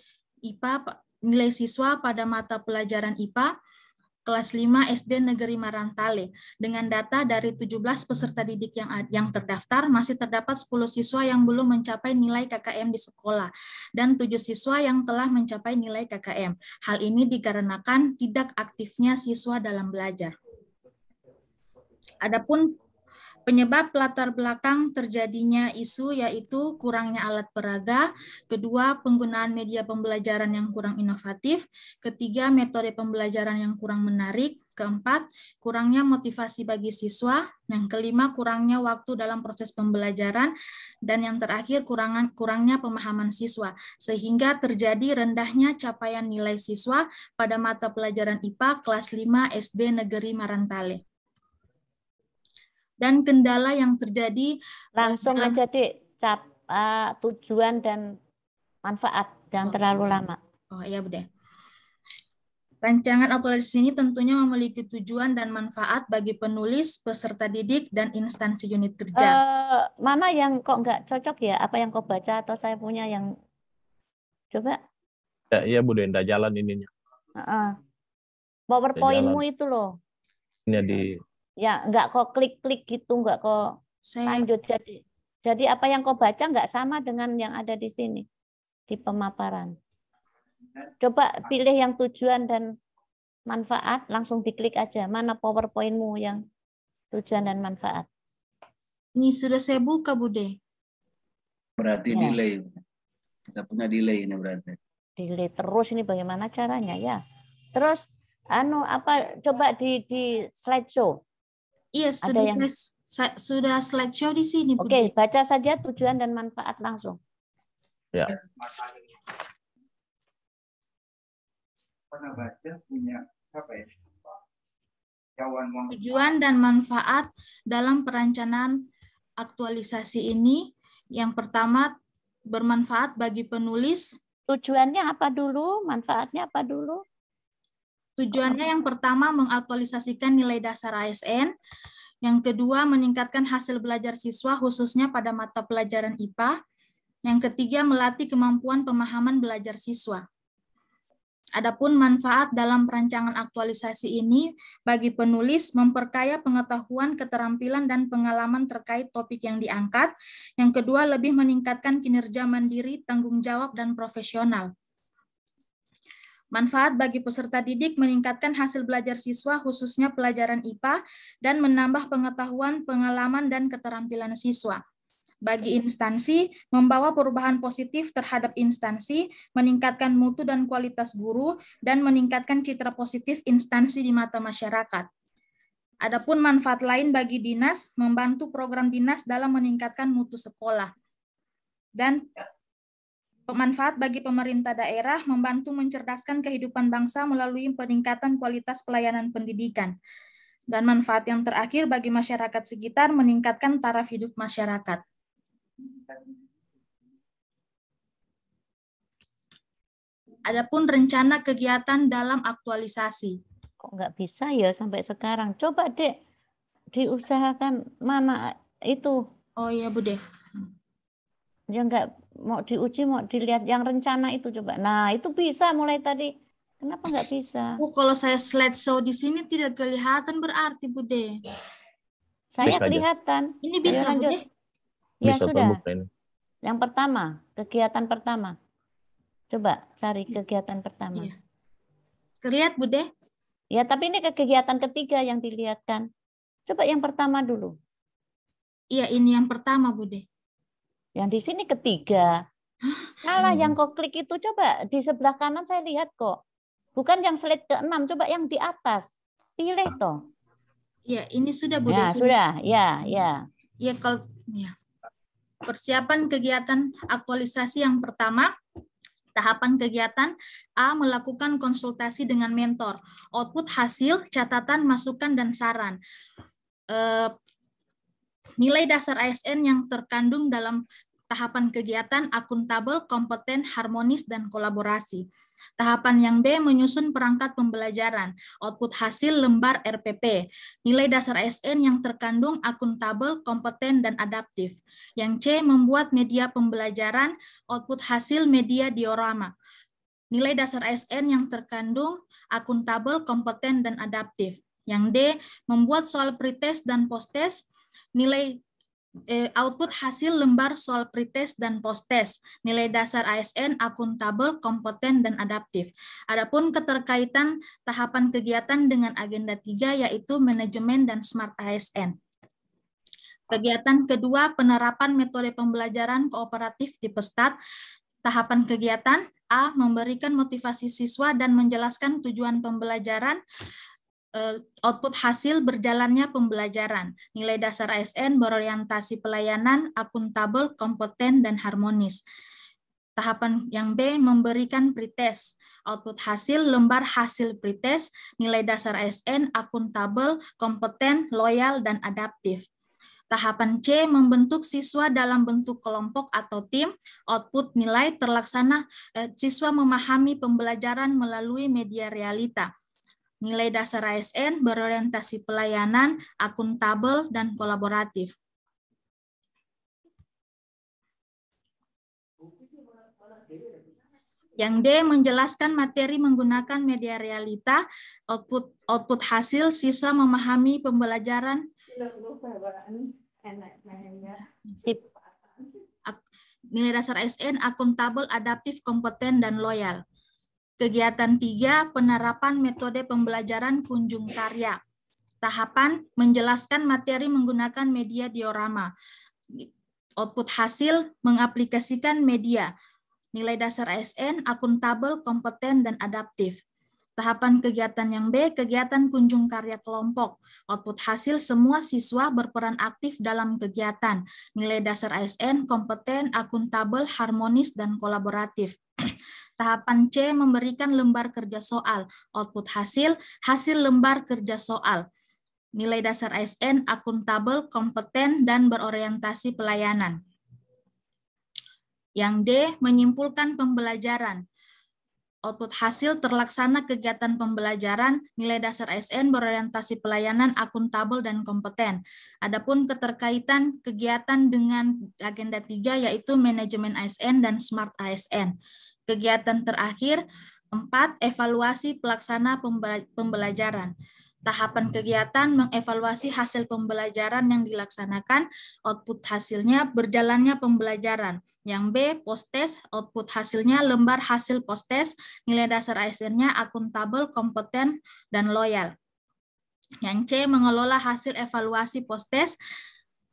siswa pada mata pelajaran IPA kelas 5 SD Negeri Marantale. Dengan data dari 17 peserta didik yang terdaftar, masih terdapat 10 siswa yang belum mencapai nilai KKM di sekolah, dan 7 siswa yang telah mencapai nilai KKM. Hal ini dikarenakan tidak aktifnya siswa dalam belajar. Adapun penyebab latar belakang terjadinya isu yaitu kurangnya alat peraga, kedua penggunaan media pembelajaran yang kurang inovatif, ketiga metode pembelajaran yang kurang menarik, keempat kurangnya motivasi bagi siswa, yang kelima kurangnya waktu dalam proses pembelajaran, dan yang terakhir kurangnya pemahaman siswa, sehingga terjadi rendahnya capaian nilai siswa pada mata pelajaran IPA kelas 5 SD Negeri Marantale. Dan kendala yang terjadi langsung aja Dek, tujuan dan manfaat, jangan terlalu lama. Oh iya Bude. Rancangan aktualisasi ini tentunya memiliki tujuan dan manfaat bagi penulis, peserta didik, dan instansi unit kerja. Mana yang kok nggak cocok ya? Apa yang kau baca atau saya punya yang coba? Ya, iya Bude, nggak jalan ininya. PowerPoint-mu itu loh. Ini di ya nggak kok klik-klik gitu, nggak kok lanjut. Jadi apa yang kau baca nggak sama dengan yang ada di sini di pemaparan. Coba pilih yang tujuan dan manfaat, langsung diklik aja. Mana PowerPoint-mu yang tujuan dan manfaat? Ini sudah saya buka Bude. Berarti Ya. delay. Kita punya delay ini berarti. Delay terus, ini bagaimana caranya ya? Terus coba di slideshow. Iya, sudah slideshow di sini. Oke, baca saja tujuan dan manfaat langsung. Ya. Pernah baca punya apa ya? Tujuan dan manfaat dalam perencanaan aktualisasi ini, yang pertama bermanfaat bagi penulis. Tujuannya apa dulu? Manfaatnya apa dulu? Tujuannya yang pertama mengaktualisasikan nilai dasar ASN, yang kedua meningkatkan hasil belajar siswa khususnya pada mata pelajaran IPA, yang ketiga melatih kemampuan pemahaman belajar siswa. Adapun manfaat dalam perancangan aktualisasi ini bagi penulis memperkaya pengetahuan, keterampilan, dan pengalaman terkait topik yang diangkat, yang kedua lebih meningkatkan kinerja mandiri, tanggung jawab, dan profesional. Manfaat bagi peserta didik meningkatkan hasil belajar siswa khususnya pelajaran IPA dan menambah pengetahuan, pengalaman, dan keterampilan siswa. Bagi instansi, membawa perubahan positif terhadap instansi, meningkatkan mutu dan kualitas guru, dan meningkatkan citra positif instansi di mata masyarakat. Adapun manfaat lain bagi dinas, membantu program dinas dalam meningkatkan mutu sekolah. Dan manfaat bagi pemerintah daerah membantu mencerdaskan kehidupan bangsa melalui peningkatan kualitas pelayanan pendidikan. Dan manfaat yang terakhir bagi masyarakat sekitar meningkatkan taraf hidup masyarakat. Adapun rencana kegiatan dalam aktualisasi. Kok nggak bisa ya sampai sekarang? Coba Dek, diusahakan mana itu. Oh iya Bude. Ya nggak mau diuji, mau dilihat yang rencana itu coba. Nah itu bisa mulai tadi. Kenapa nggak bisa? Kalau saya slideshow di sini tidak kelihatan berarti Bude. Saya kelihatan. Ini bisa Bude? Ya bisa sudah. Terbuka. Yang pertama, kegiatan pertama. Coba cari kegiatan pertama. Iya. Terlihat, Bude? Ya, tapi ini kegiatan ketiga yang dilihatkan. Coba yang pertama dulu. Iya, ini yang pertama, Bude. Yang di sini ketiga. Salah yang kau klik itu, coba di sebelah kanan saya lihat kok. Bukan yang slide ke-6, coba yang di atas. Pilih toh. Iya, ini sudah, Bude. Ya, sudah. Ya, ya. Ya, kalau ya. Persiapan kegiatan aktualisasi yang pertama, tahapan kegiatan A, melakukan konsultasi dengan mentor. Output hasil, catatan, masukan, dan saran. Nilai dasar ASN yang terkandung dalam tahapan kegiatan akuntabel, kompeten, harmonis, dan kolaborasi. Tahapan yang B, menyusun perangkat pembelajaran. Output hasil lembar RPP. Nilai dasar ASN yang terkandung akuntabel, kompeten, dan adaptif. Yang C, membuat media pembelajaran. Output hasil media diorama. Nilai dasar ASN yang terkandung akuntabel, kompeten, dan adaptif. Yang D, membuat soal pretest dan posttest. Nilai output hasil lembar soal pretest dan posttest. Nilai dasar ASN akuntabel, kompeten, dan adaptif. Adapun keterkaitan tahapan kegiatan dengan agenda 3 yaitu manajemen dan smart ASN. Kegiatan kedua, penerapan metode pembelajaran kooperatif tipe STAT. Tahapan kegiatan A, memberikan motivasi siswa dan menjelaskan tujuan pembelajaran. Output hasil berjalannya pembelajaran. Nilai dasar ASN berorientasi pelayanan, akuntabel, kompeten, dan harmonis. Tahapan yang B, memberikan pretest. Output hasil lembar hasil pretest. Nilai dasar ASN akuntabel, kompeten, loyal, dan adaptif. Tahapan C, membentuk siswa dalam bentuk kelompok atau tim. Output nilai terlaksana, siswa memahami pembelajaran melalui media realita. Nilai dasar ASN berorientasi pelayanan, akuntabel, dan kolaboratif. Yang D, menjelaskan materi menggunakan media realita. Output hasil siswa memahami pembelajaran. Nilai dasar ASN akuntabel, adaptif, kompeten, dan loyal. Kegiatan 3, penerapan metode pembelajaran kunjung karya. Tahapan, menjelaskan materi menggunakan media diorama. Output hasil, mengaplikasikan media. Nilai dasar ASN, akuntabel, kompeten, dan adaptif. Tahapan kegiatan yang B, kegiatan kunjung karya kelompok. Output hasil, semua siswa berperan aktif dalam kegiatan. Nilai dasar ASN, kompeten, akuntabel, harmonis, dan kolaboratif. Tahapan C, memberikan lembar kerja soal. Output hasil, hasil lembar kerja soal. Nilai dasar ASN, akuntabel, kompeten, dan berorientasi pelayanan. Yang D, menyimpulkan pembelajaran. Output hasil terlaksana kegiatan pembelajaran, nilai dasar ASN berorientasi pelayanan, akuntabel, dan kompeten. Adapun keterkaitan kegiatan dengan agenda 3 yaitu manajemen ASN dan smart ASN. Kegiatan terakhir, 4, evaluasi pelaksana pembelajaran. Tahapan kegiatan mengevaluasi hasil pembelajaran yang dilaksanakan, output hasilnya berjalannya pembelajaran. Yang B, posttest, output hasilnya lembar hasil posttest, nilai dasar ASN-nya akuntabel, kompeten, dan loyal. Yang C, mengelola hasil evaluasi posttest,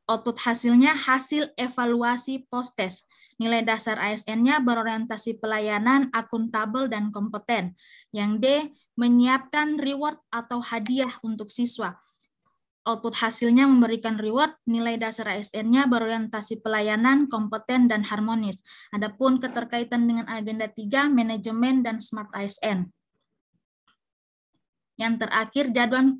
output hasilnya hasil evaluasi posttest. Nilai dasar ASN-nya berorientasi pelayanan, akuntabel, dan kompeten. Yang D, menyiapkan reward atau hadiah untuk siswa. Output hasilnya memberikan reward, nilai dasar ASN-nya berorientasi pelayanan, kompeten, dan harmonis. Adapun keterkaitan dengan agenda 3, manajemen dan smart ASN. Yang terakhir,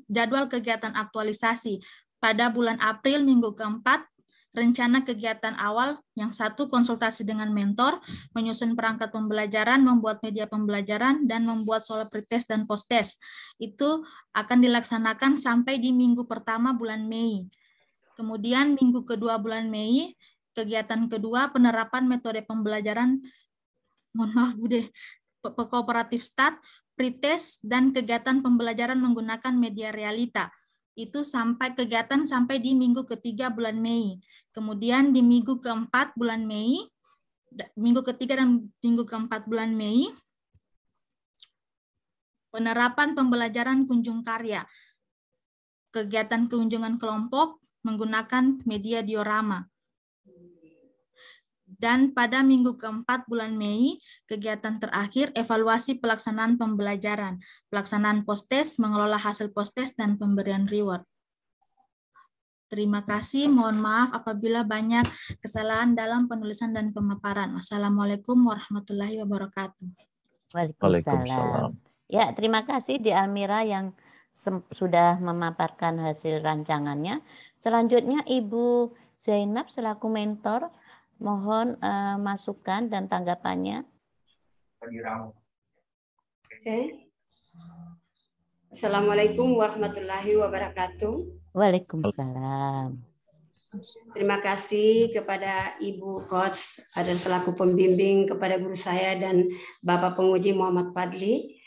jadwal kegiatan aktualisasi. Pada bulan April, minggu keempat, rencana kegiatan awal, yang 1, konsultasi dengan mentor, menyusun perangkat pembelajaran, membuat media pembelajaran, dan membuat soal pretest dan posttest. Itu akan dilaksanakan sampai di minggu pertama bulan Mei. Kemudian minggu kedua bulan Mei, kegiatan kedua, penerapan metode pembelajaran, mohon maaf Bude, kooperatif STAT, pretest, dan kegiatan pembelajaran menggunakan media realita. Itu sampai kegiatan sampai di minggu ketiga bulan Mei. Kemudian di minggu keempat bulan Mei, minggu ketiga dan minggu keempat bulan Mei, Penerapan pembelajaran kunjung karya. Kegiatan kunjungan kelompok menggunakan media diorama. Dan pada minggu keempat bulan Mei, kegiatan terakhir evaluasi pelaksanaan pembelajaran, pelaksanaan post-test, mengelola hasil post-test, dan pemberian reward. Terima kasih, mohon maaf apabila banyak kesalahan dalam penulisan dan pemaparan. Wassalamualaikum warahmatullahi wabarakatuh. Waalaikumsalam. Ya, terima kasih di Almira yang sudah memaparkan hasil rancangannya. Selanjutnya Ibu Zainab selaku mentor, mohon masukan dan tanggapannya. Oke. Assalamualaikum warahmatullahi wabarakatuh. Waalaikumsalam. Terima kasih kepada Ibu Coach dan selaku pembimbing, kepada guru saya dan Bapak Penguji Muhammad Fadli.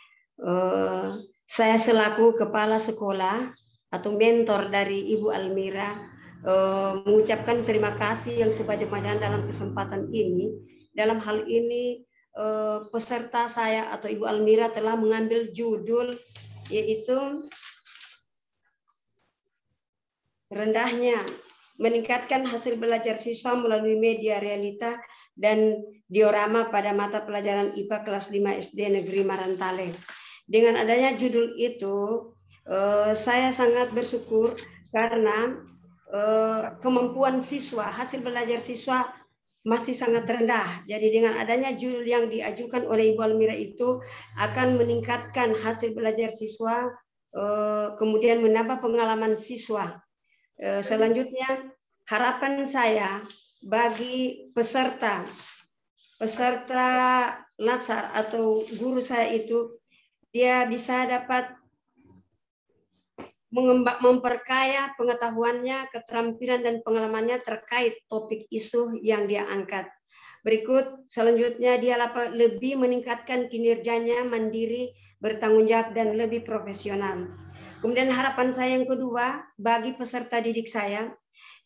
Saya selaku kepala sekolah atau mentor dari Ibu Almira mengucapkan terima kasih yang sebanyak-banyaknya dalam kesempatan ini. Dalam hal ini peserta saya atau Ibu Almira telah mengambil judul yaitu rendahnya meningkatkan hasil belajar siswa melalui media realita dan diorama pada mata pelajaran IPA kelas 5 SD Negeri Marantale. Dengan adanya judul itu, saya sangat bersyukur karena kemampuan siswa, hasil belajar siswa masih sangat rendah. Jadi dengan adanya judul yang diajukan oleh Ibu Almira itu akan meningkatkan hasil belajar siswa, kemudian menambah pengalaman siswa. Selanjutnya, harapan saya bagi peserta latsar atau guru saya itu, dia bisa dapat memperkaya pengetahuannya, keterampilan dan pengalamannya terkait topik isu yang dia angkat. Berikut selanjutnya dia lebih meningkatkan kinerjanya mandiri, bertanggung jawab dan lebih profesional. Kemudian harapan saya yang kedua bagi peserta didik saya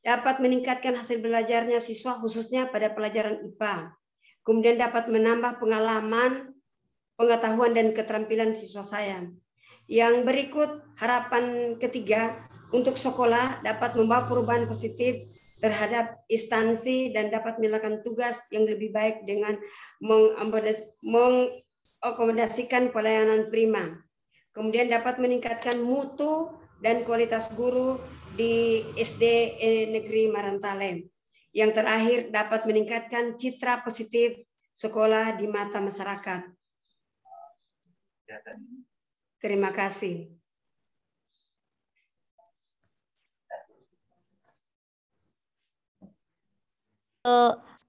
dapat meningkatkan hasil belajarnya siswa khususnya pada pelajaran IPA. Kemudian dapat menambah pengalaman, pengetahuan dan keterampilan siswa saya. Yang berikut harapan ketiga untuk sekolah dapat membawa perubahan positif terhadap instansi dan dapat melakukan tugas yang lebih baik dengan mengakomodasikan pelayanan prima. Kemudian dapat meningkatkan mutu dan kualitas guru di SD Negeri Marantale. Yang terakhir dapat meningkatkan citra positif sekolah di mata masyarakat. Terima kasih.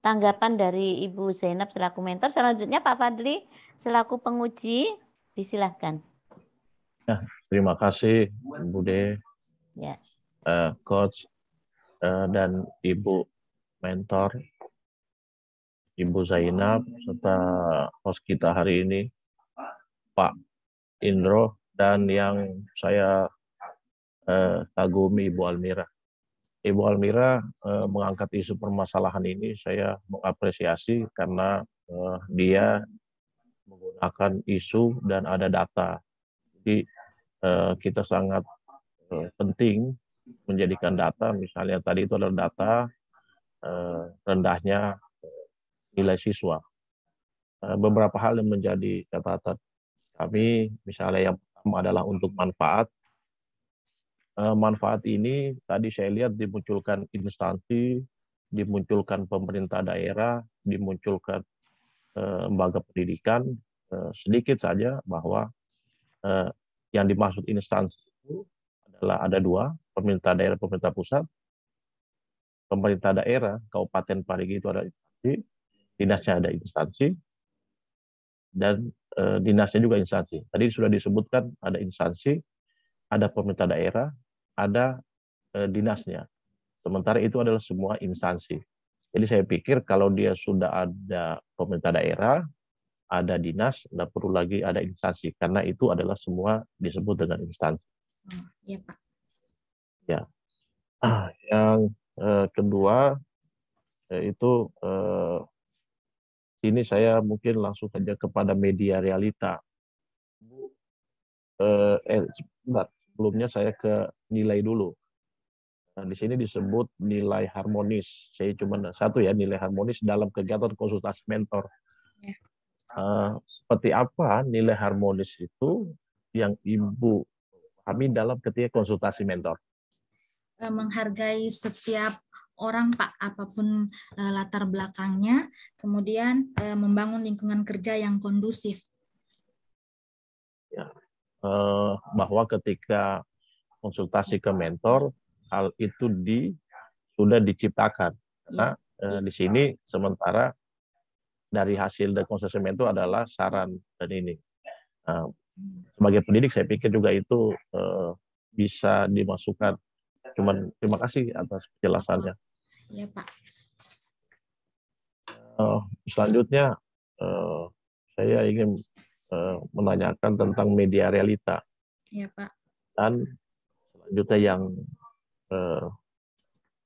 Tanggapan dari Ibu Zainab selaku mentor. Selanjutnya Pak Fadli selaku penguji, disilahkan. Ya, terima kasih Bude, ya. Coach, dan Ibu mentor, Ibu Zainab, serta host kita hari ini, Pak Indro, dan yang saya kagumi Ibu Almira. Ibu Almira mengangkat isu permasalahan ini, saya mengapresiasi karena dia menggunakan isu dan ada data. Jadi kita sangat penting menjadikan data, misalnya tadi itu adalah data rendahnya nilai siswa. Beberapa hal yang menjadi catatan kami, misalnya yang pertama adalah untuk manfaat. Manfaat ini tadi saya lihat dimunculkan instansi, dimunculkan pemerintah daerah, dimunculkan lembaga pendidikan. Sedikit saja bahwa yang dimaksud instansi itu adalah ada dua, pemerintah daerah, pemerintah pusat. Pemerintah daerah, Kabupaten Parigi itu ada instansi, dinasnya ada instansi, dan dinasnya juga instansi. Tadi sudah disebutkan ada instansi, ada pemerintah daerah, ada dinasnya. Sementara itu adalah semua instansi. Jadi saya pikir kalau dia sudah ada pemerintah daerah, ada dinas, tidak perlu lagi ada instansi. Karena itu adalah semua disebut dengan instansi. Iya, Pak. Ya. Yang kedua, itu ini saya mungkin langsung saja kepada media realita. sebentar. Sebelumnya saya ke nilai dulu. Nah, di sini disebut nilai harmonis. Saya cuma satu ya, nilai harmonis dalam kegiatan konsultasi mentor. Ya. Seperti apa nilai harmonis itu yang Ibu pahami dalam ketika konsultasi mentor? Menghargai setiap orang, Pak, apapun latar belakangnya, kemudian membangun lingkungan kerja yang kondusif. Ya. Bahwa ketika konsultasi ke mentor, hal itu sudah diciptakan. Karena di sini sementara dari hasil dari konsultasi mentor adalah saran dan ini. Sebagai pendidik saya pikir juga itu bisa dimasukkan. Cuman terima kasih atas penjelasannya. Ya, Pak. Selanjutnya saya ingin menanyakan tentang media realita. Ya, Pak. Dan selanjutnya yang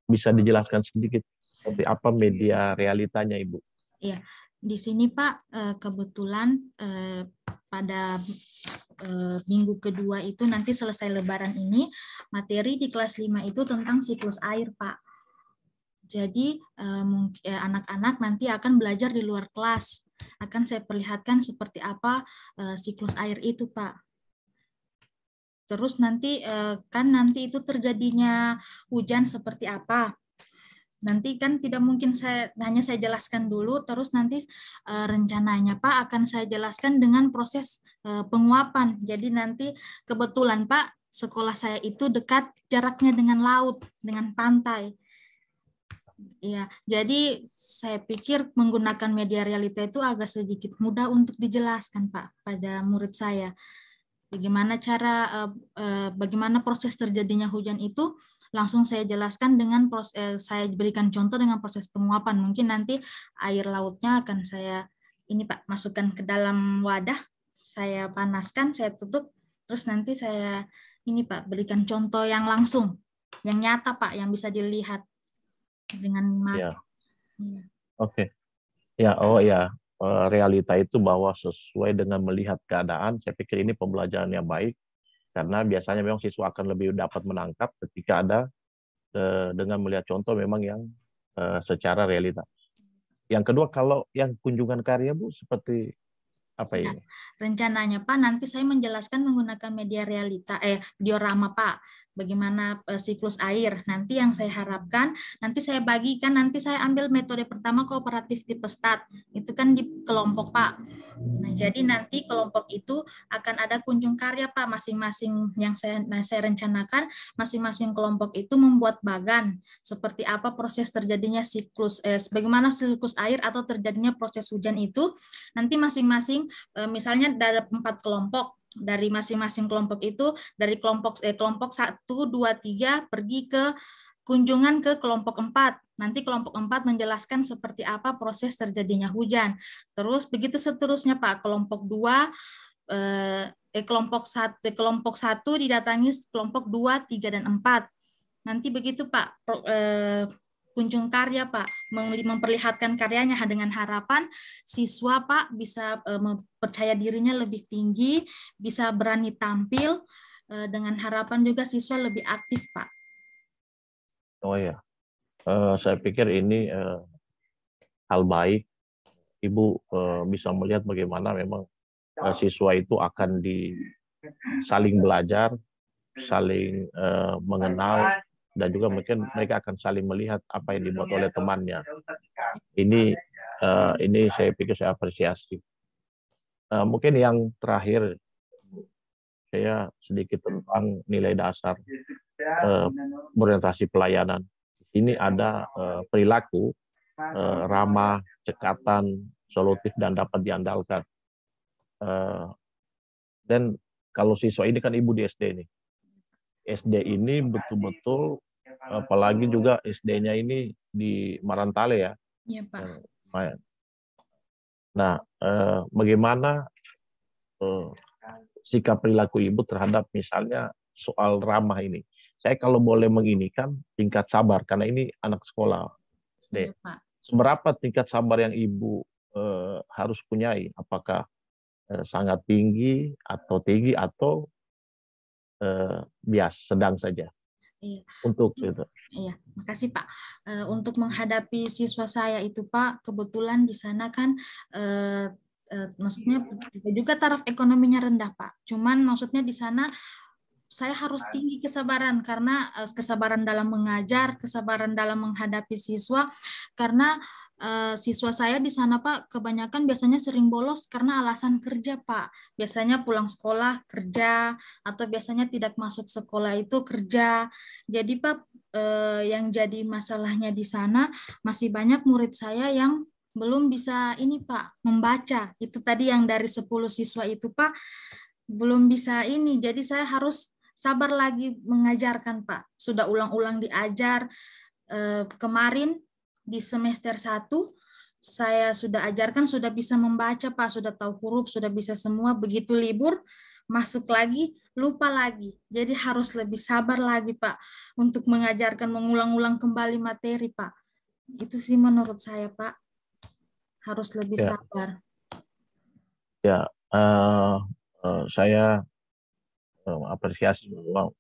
bisa dijelaskan sedikit seperti apa media realitanya, Ibu? Iya, di sini Pak kebetulan pada minggu kedua itu nanti selesai Lebaran ini materi di kelas 5 itu tentang siklus air, Pak. Jadi anak-anak nanti akan belajar di luar kelas. Akan saya perlihatkan seperti apa siklus air itu, Pak. Terus nanti kan nanti itu terjadinya hujan seperti apa. Nanti kan tidak mungkin hanya saya jelaskan dulu, terus nanti rencananya Pak akan saya jelaskan dengan proses penguapan. Jadi nanti kebetulan Pak, sekolah saya itu dekat jaraknya dengan laut, dengan pantai. Ya, jadi saya pikir menggunakan media realita itu agak sedikit mudah untuk dijelaskan Pak pada murid saya. Bagaimana proses terjadinya hujan itu langsung saya jelaskan dengan saya berikan contoh dengan proses penguapan. Mungkin nanti air lautnya akan saya ini Pak masukkan ke dalam wadah, saya panaskan, saya tutup, terus nanti saya ini Pak berikan contoh yang langsung, yang nyata Pak, yang bisa dilihat dengan mata. Ya. Oke. Ya, oh ya. Realita itu bahwa sesuai dengan melihat keadaan, saya pikir ini pembelajaran yang baik, karena biasanya memang siswa akan lebih dapat menangkap ketika ada dengan melihat contoh memang yang secara realita. Yang kedua, kalau yang kunjungan karya Bu, seperti apa ini? Rencananya Pak, nanti saya menjelaskan menggunakan media realita, diorama Pak, bagaimana siklus air. Nanti yang saya harapkan, nanti saya bagikan, nanti saya ambil metode pertama kooperatif tipe STAT, itu kan di kelompok Pak. Nah, jadi nanti kelompok itu akan ada kunjung karya Pak, masing-masing yang saya rencanakan, masing-masing kelompok itu membuat bagan, seperti apa proses terjadinya siklus, bagaimana siklus air atau terjadinya proses hujan itu, nanti masing-masing misalnya dari 4 kelompok, dari masing-masing kelompok itu, dari kelompok 1, 2, 3 pergi ke kunjungan ke kelompok 4. Nanti kelompok 4 menjelaskan seperti apa proses terjadinya hujan. Terus begitu seterusnya Pak, kelompok 2 kelompok 1 didatangi kelompok 2, 3 dan 4. Nanti begitu Pak kunjung karya Pak, memperlihatkan karyanya dengan harapan siswa Pak bisa percaya dirinya lebih tinggi, bisa berani tampil, dengan harapan juga siswa lebih aktif Pak. Oh ya, saya pikir ini hal baik. Ibu bisa melihat bagaimana memang siswa itu akan saling belajar, saling mengenal, dan juga mungkin mereka akan saling melihat apa yang dibuat oleh temannya. Ini saya pikir saya apresiasi. Mungkin yang terakhir saya sedikit tentang nilai dasar orientasi pelayanan. Ini ada perilaku ramah, cekatan, solutif dan dapat diandalkan. Dan kalau siswa ini kan Ibu di SD ini. SD ini betul-betul, apalagi juga SD-nya ini di Marantale ya. Iya Pak. Nah, bagaimana sikap perilaku Ibu terhadap misalnya soal ramah ini? Saya kalau boleh menginikan tingkat sabar, karena ini anak sekolah SD. Iya, Pak. Seberapa tingkat sabar yang Ibu harus punyai? Apakah sangat tinggi atau biasa sedang saja. Iya. Untuk itu. Iya, makasih Pak. Untuk menghadapi siswa saya itu Pak, kebetulan di sana kan maksudnya juga taraf ekonominya rendah Pak. Cuman maksudnya di sana saya harus tinggi kesabaran karena kesabaran dalam mengajar, kesabaran dalam menghadapi siswa karena siswa saya di sana Pak kebanyakan biasanya sering bolos karena alasan kerja Pak. Biasanya pulang sekolah kerja atau biasanya tidak masuk sekolah itu kerja. Jadi Pak yang jadi masalahnya di sana masih banyak murid saya yang belum bisa ini Pak membaca. Itu tadi yang dari 10 siswa itu Pak belum bisa ini. Jadi saya harus sabar lagi mengajarkan Pak. Sudah ulang-ulang diajar kemarin di semester 1 saya sudah ajarkan, sudah bisa membaca Pak, sudah tahu huruf, sudah bisa semua. Begitu libur masuk lagi lupa lagi. Jadi harus lebih sabar lagi Pak untuk mengajarkan, mengulang-ulang kembali materi Pak. Itu sih menurut saya Pak, harus lebih sabar. Ya, saya apresiasi bahwa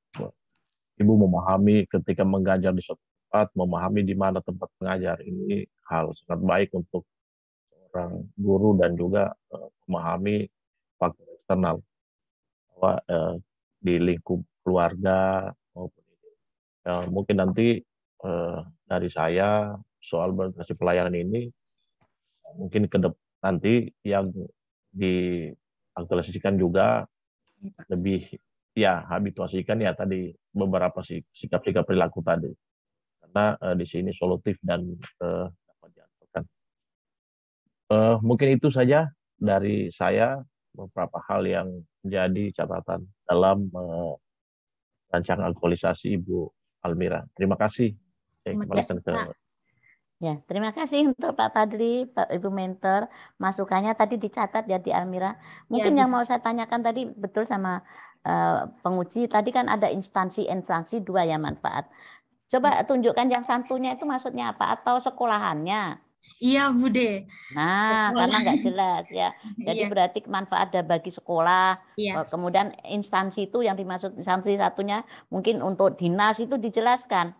Ibu memahami ketika mengajar di suatu tempat, memahami di mana tempat mengajar. Ini hal sangat baik untuk seorang guru dan juga memahami faktor eksternal bahwa di lingkup keluarga maupun mungkin nanti dari saya soal berorientasi pelayanan ini mungkin nanti yang diaktualisasikan juga lebih habituasikan tadi beberapa sikap-sikap perilaku tadi karena di sini solutif dan dapat diantarkan. Mungkin itu saja dari saya beberapa hal yang menjadi catatan dalam rancangan aktualisasi Ibu Almira. Terima kasih. Ya, terima kasih untuk Pak Fadli, Pak Ibu Mentor, masukannya tadi dicatat ya di Almira. Mungkin yang mau saya tanyakan tadi betul sama penguji, tadi kan ada instansi-instansi 2 ya manfaat. Coba tunjukkan yang santunya itu maksudnya apa atau sekolahannya? Iya Bude. Nah, karena nggak jelas ya. Jadi berarti manfaat ada bagi sekolah. Kemudian instansi itu yang dimaksud instansi satunya mungkin untuk dinas itu dijelaskan.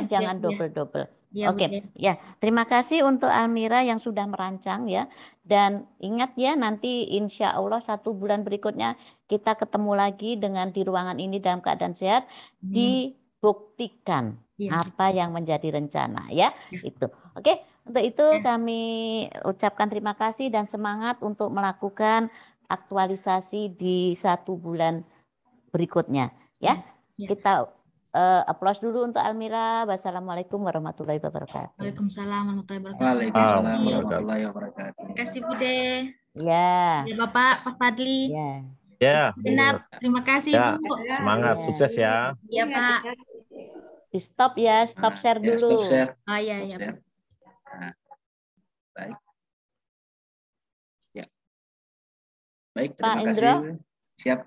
Jangan double-double. Oke, ya terima kasih untuk Almira yang sudah merancang ya. Dan ingat ya nanti insya Allah 1 bulan berikutnya kita ketemu lagi dengan di ruangan ini dalam keadaan sehat. Dibuktikan apa yang menjadi rencana ya. Itu. Oke, untuk itu kami ucapkan terima kasih dan semangat untuk melakukan aktualisasi di 1 bulan berikutnya ya. Kita aplaus dulu untuk Almira. Wassalamualaikum warahmatullahi wabarakatuh. Waalaikumsalam warahmatullahi wabarakatuh. Waalaikumsalam warahmatullahi wabarakatuh. Terima kasih Bude. Ya. Bapak, Pak Fadli. Ya. Benar. Terima kasih Bu. Semangat, sukses ya. Iya Pak. Di stop ya, stop share dulu. Stop share. Oh iya ya. Baik. Ya. Baik, Pak terima Indro? kasih. Siap.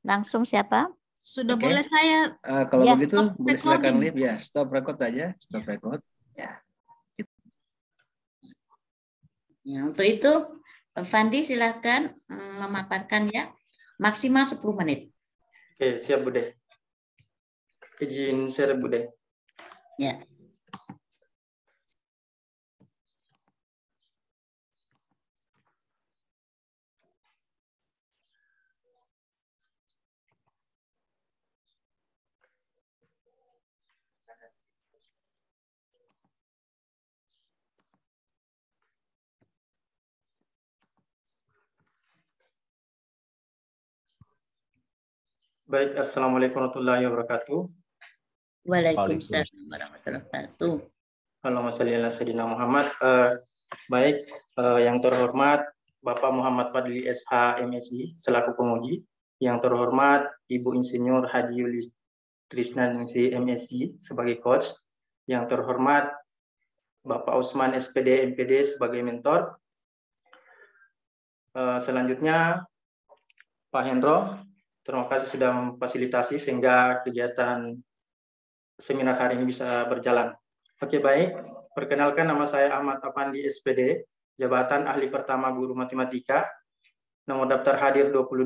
Langsung siapa? Sudah boleh saya. Kalau begitu boleh silakan live ya. Stop record aja. Stop record. Ya. Untuk itu Fandi silakan memaparkan ya. Maksimal 10 menit. Oke, siap Bude. Izin share Bude. Ya. Baik, assalamualaikum warahmatullahi wabarakatuh. Waalaikumsalam warahmatullahi wabarakatuh. Allahumma sholli ala sayyidina Muhammad. Baik, yang terhormat Bapak Muhammad Fadli SH MSI selaku penguji, yang terhormat Ibu Insinyur Haji Yulitris Nandingsi MSI sebagai coach, yang terhormat Bapak Usman SPD MPD sebagai mentor. Selanjutnya Pak Hendro, terima kasih sudah memfasilitasi sehingga kegiatan seminar hari ini bisa berjalan. Oke, baik. Perkenalkan, nama saya Ahmad Afandi SPD, jabatan ahli pertama guru matematika, nomor daftar hadir 22.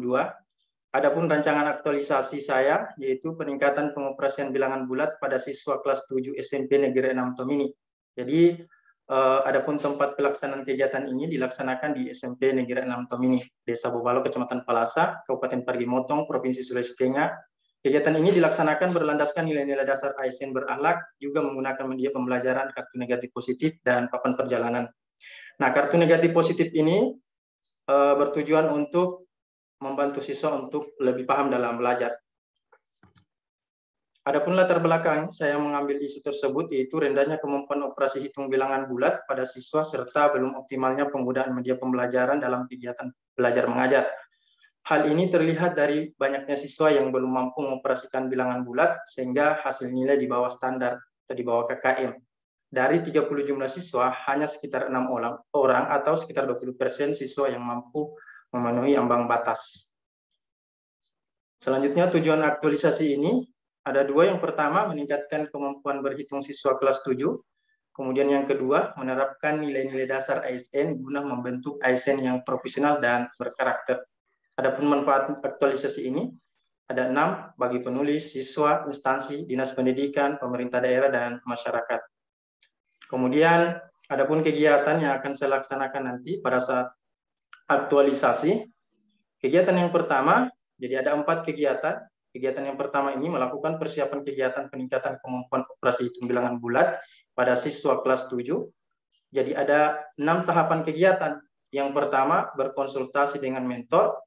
Adapun rancangan aktualisasi saya yaitu peningkatan pengoperasian bilangan bulat pada siswa kelas 7 SMP Negeri 6 Tomini. Jadi adapun tempat pelaksanaan kegiatan ini dilaksanakan di SMP Negeri 6 Tomini, Desa Bobalo, Kecamatan Palasa, Kabupaten Parigi Motong, Provinsi Sulawesi Tengah. Kegiatan ini dilaksanakan berlandaskan nilai-nilai dasar ASN berakhlak, juga menggunakan media pembelajaran kartu negatif positif dan papan perjalanan. Nah, kartu negatif positif ini bertujuan untuk membantu siswa untuk lebih paham dalam belajar. Adapun latar belakang saya mengambil isu tersebut yaitu rendahnya kemampuan operasi hitung bilangan bulat pada siswa serta belum optimalnya penggunaan media pembelajaran dalam kegiatan belajar mengajar. Hal ini terlihat dari banyaknya siswa yang belum mampu mengoperasikan bilangan bulat sehingga hasil nilai di bawah standar atau di bawah KKM. Dari 30 jumlah siswa, hanya sekitar 6 orang atau sekitar 20% siswa yang mampu memenuhi ambang batas. Selanjutnya tujuan aktualisasi ini ada dua. Yang pertama, meningkatkan kemampuan berhitung siswa kelas 7. Kemudian yang kedua, menerapkan nilai-nilai dasar ASN guna membentuk ASN yang profesional dan berkarakter. Adapun manfaat aktualisasi ini ada 6 bagi penulis, siswa, instansi, dinas pendidikan, pemerintah daerah, dan masyarakat. Kemudian adapun kegiatan yang akan saya laksanakan nanti pada saat aktualisasi. Kegiatan yang pertama, jadi ada 4 kegiatan. Kegiatan yang pertama ini melakukan persiapan kegiatan peningkatan kemampuan operasi hitung bilangan bulat pada siswa kelas 7. Jadi ada 6 tahapan kegiatan. Yang pertama, berkonsultasi dengan mentor.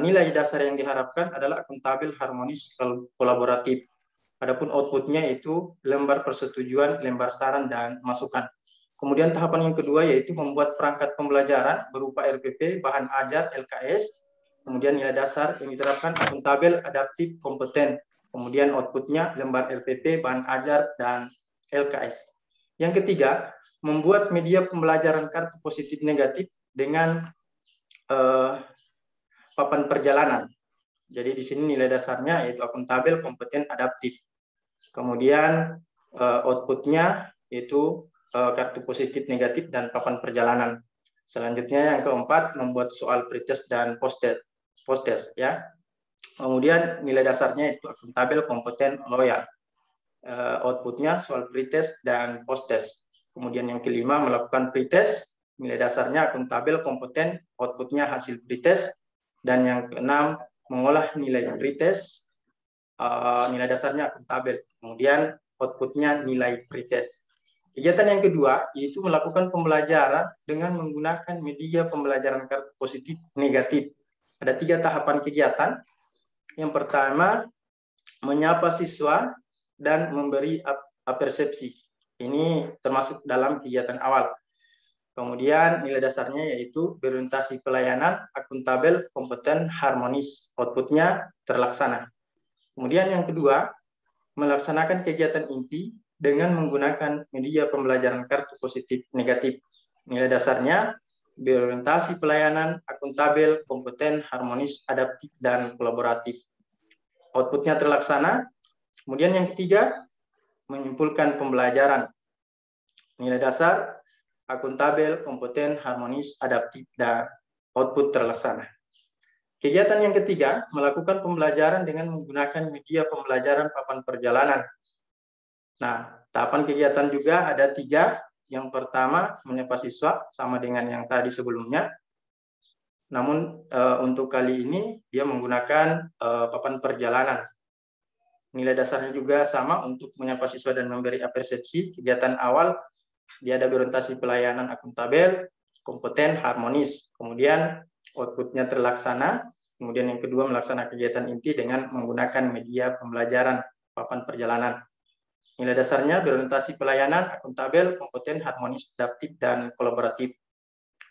Nilai dasar yang diharapkan adalah akuntabel, harmonis, kolaboratif. Adapun outputnya itu lembar persetujuan, lembar saran, dan masukan. Kemudian tahapan yang kedua yaitu membuat perangkat pembelajaran berupa RPP, bahan ajar, LKS. Kemudian nilai dasar yang diterapkan akuntabel, adaptif, kompeten. Kemudian outputnya lembar RPP, bahan ajar, dan LKS. Yang ketiga, membuat media pembelajaran kartu positif negatif dengan papan perjalanan. Jadi di sini nilai dasarnya yaitu akuntabel, kompeten, adaptif. Kemudian outputnya yaitu kartu positif negatif dan papan perjalanan. Selanjutnya yang keempat, membuat soal pretest dan post-test ya. Kemudian nilai dasarnya itu akuntabel, kompeten, loyal. Outputnya soal pretest dan post-test. Kemudian yang kelima, melakukan pretest, nilai dasarnya akuntabel, kompeten, outputnya hasil pretest. Dan yang keenam, mengolah nilai pretest, nilai dasarnya akuntabel. Kemudian outputnya nilai pretest. Kegiatan yang kedua yaitu melakukan pembelajaran dengan menggunakan media pembelajaran kartu positif negatif. Ada 3 tahapan kegiatan. Yang pertama, menyapa siswa dan memberi persepsi. Ini termasuk dalam kegiatan awal. Kemudian nilai dasarnya yaitu berorientasi pelayanan, akuntabel, kompeten, harmonis. Outputnya terlaksana. Kemudian yang kedua, melaksanakan kegiatan inti dengan menggunakan media pembelajaran kartu positif negatif. Nilai dasarnya berorientasi pelayanan, akuntabel, kompeten, harmonis, adaptif, dan kolaboratif. Outputnya terlaksana. Kemudian yang ketiga, menyimpulkan pembelajaran. Nilai dasar, akuntabel, kompeten, harmonis, adaptif, dan output terlaksana. Kegiatan yang ketiga, melakukan pembelajaran dengan menggunakan media pembelajaran papan perjalanan. Nah, tahapan kegiatan juga ada 3. Yang pertama, menyapa siswa, sama dengan yang tadi sebelumnya. Namun, untuk kali ini, dia menggunakan papan perjalanan. Nilai dasarnya juga sama untuk menyapa siswa dan memberi persepsi. Kegiatan awal, dia ada berorientasi pelayanan akuntabel, kompeten, harmonis. Kemudian, outputnya terlaksana. Kemudian yang kedua, melaksanakan kegiatan inti dengan menggunakan media pembelajaran papan perjalanan. Nilai dasarnya berorientasi pelayanan, akuntabel, kompeten, harmonis, adaptif, dan kolaboratif.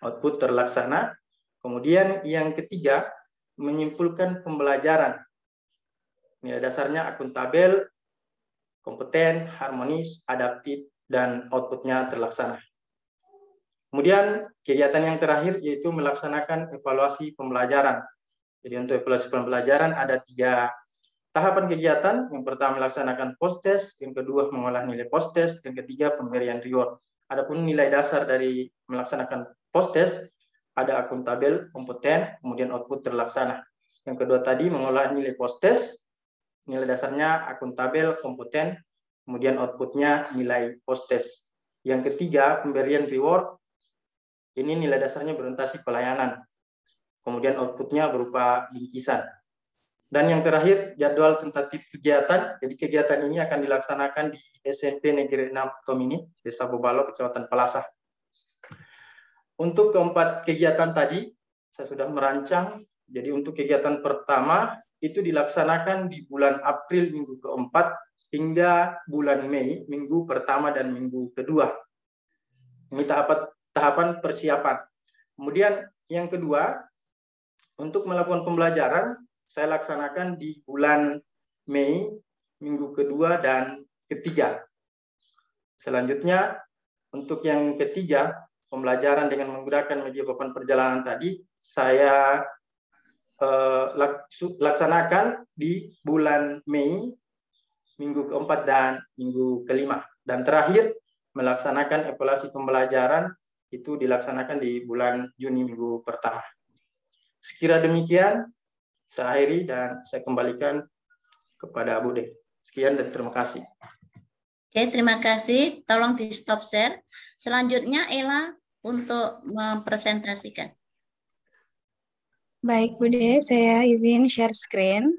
Output terlaksana. Kemudian yang ketiga, menyimpulkan pembelajaran. Nilai dasarnya akuntabel, kompeten, harmonis, adaptif, dan outputnya terlaksana. Kemudian kegiatan yang terakhir yaitu melaksanakan evaluasi pembelajaran. Jadi untuk evaluasi pembelajaran ada 3 tahapan kegiatan. Yang pertama melaksanakan post-test, yang kedua mengolah nilai post-test, yang ketiga pemberian reward. Adapun nilai dasar dari melaksanakan post-test ada akuntabel, kompeten, kemudian output terlaksana. Yang kedua tadi mengolah nilai post-test, nilai dasarnya akuntabel, kompeten, kemudian outputnya nilai post-test. Yang ketiga, pemberian reward, ini nilai dasarnya berorientasi pelayanan, kemudian outputnya berupa bingkisan. Dan yang terakhir, jadwal tentatif kegiatan. Jadi kegiatan ini akan dilaksanakan di SMP Negeri 6 Tomini, Desa Bobalo, Kecamatan Pelasah. Untuk keempat kegiatan tadi, saya sudah merancang. Jadi untuk kegiatan pertama, itu dilaksanakan di bulan April minggu keempat, hingga bulan Mei, minggu pertama dan minggu kedua. Ini tahapan persiapan. Kemudian yang kedua, untuk melakukan pembelajaran, saya laksanakan di bulan Mei, minggu kedua dan ketiga. Selanjutnya, untuk yang ketiga, pembelajaran dengan menggunakan media papan perjalanan tadi, saya laksanakan di bulan Mei, minggu keempat dan minggu kelima. Dan terakhir, melaksanakan evaluasi pembelajaran, itu dilaksanakan di bulan Juni minggu pertama. Sekira demikian, saya akhiri dan saya kembalikan kepada Bude. Sekian dan terima kasih. Oke, terima kasih. Tolong di stop share. Selanjutnya Ella untuk mempresentasikan. Baik, Bude, saya izin share screen.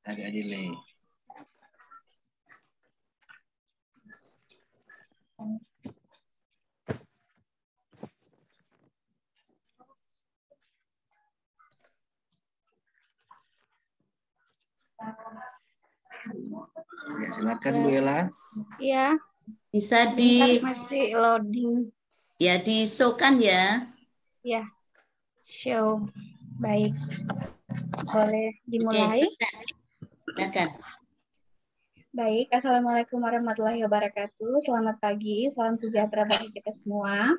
Agak delay. Ya, silakan Bu Ella. Ya, Bisa masih loading. Ya, di-show-kan ya. Ya, show. Baik. Boleh dimulai? Silakan. Baik, Assalamualaikum warahmatullahi wabarakatuh. Selamat pagi, salam sejahtera bagi kita semua.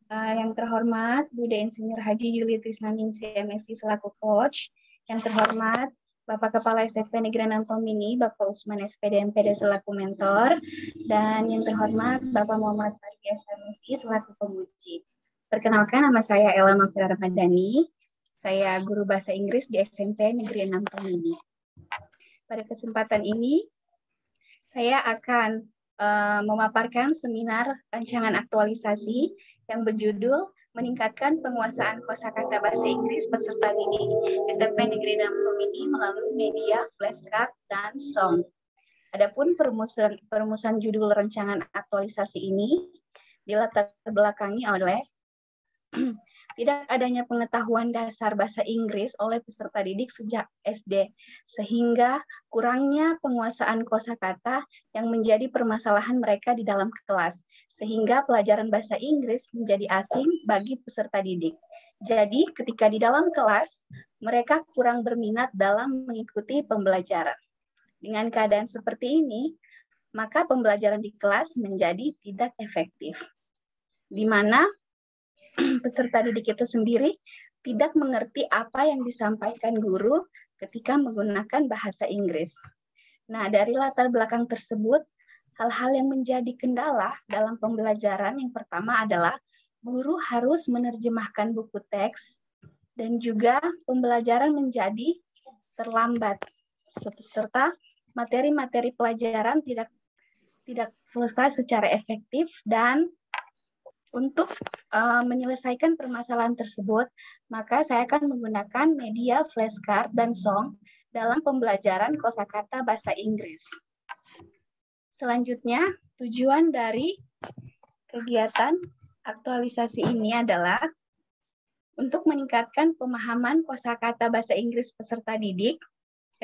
Yang terhormat, Bude Insinyur Haji Yuli Trisnaningsih MSI selaku coach. Yang terhormat, Bapak Kepala SFP Negeri 6 Tomini, Bapak Usman SPD MPD selaku mentor. Dan yang terhormat, Bapak Muhammad Fadli MSI selaku pemuji. Perkenalkan, nama saya Ella Mafira Ramadhani. Saya guru bahasa Inggris di SMP Negeri 6 Tomini. Pada kesempatan ini, saya akan memaparkan seminar rancangan aktualisasi yang berjudul Meningkatkan Penguasaan Kosakata Bahasa Inggris Peserta Didik SMP Negeri 6 Tomini melalui media, flashcard, dan song. Adapun perumusan judul rancangan aktualisasi ini dilatar belakangi oleh tidak adanya pengetahuan dasar bahasa Inggris oleh peserta didik sejak SD, sehingga kurangnya penguasaan kosakata yang menjadi permasalahan mereka di dalam kelas, sehingga pelajaran bahasa Inggris menjadi asing bagi peserta didik. Jadi, ketika di dalam kelas, mereka kurang berminat dalam mengikuti pembelajaran. Dengan keadaan seperti ini, maka pembelajaran di kelas menjadi tidak efektif, di mana peserta didik itu sendiri tidak mengerti apa yang disampaikan guru ketika menggunakan bahasa Inggris. Nah, dari latar belakang tersebut, hal-hal yang menjadi kendala dalam pembelajaran yang pertama adalah guru harus menerjemahkan buku teks dan juga pembelajaran menjadi terlambat, serta materi-materi pelajaran tidak selesai secara efektif. Dan untuk menyelesaikan permasalahan tersebut, maka saya akan menggunakan media, flashcard, dan song dalam pembelajaran kosakata bahasa Inggris. Selanjutnya, tujuan dari kegiatan aktualisasi ini adalah untuk meningkatkan pemahaman kosakata bahasa Inggris peserta didik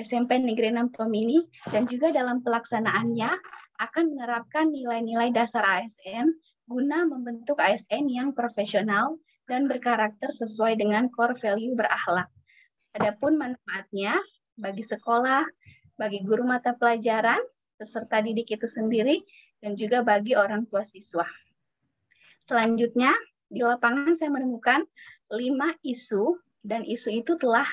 SMP Negeri 6 Tomini, dan juga dalam pelaksanaannya akan menerapkan nilai-nilai dasar ASN guna membentuk ASN yang profesional dan berkarakter sesuai dengan core value berakhlak. Adapun manfaatnya bagi sekolah, bagi guru mata pelajaran, peserta didik itu sendiri, dan juga bagi orang tua siswa. Selanjutnya, di lapangan saya menemukan 5 isu, dan isu itu telah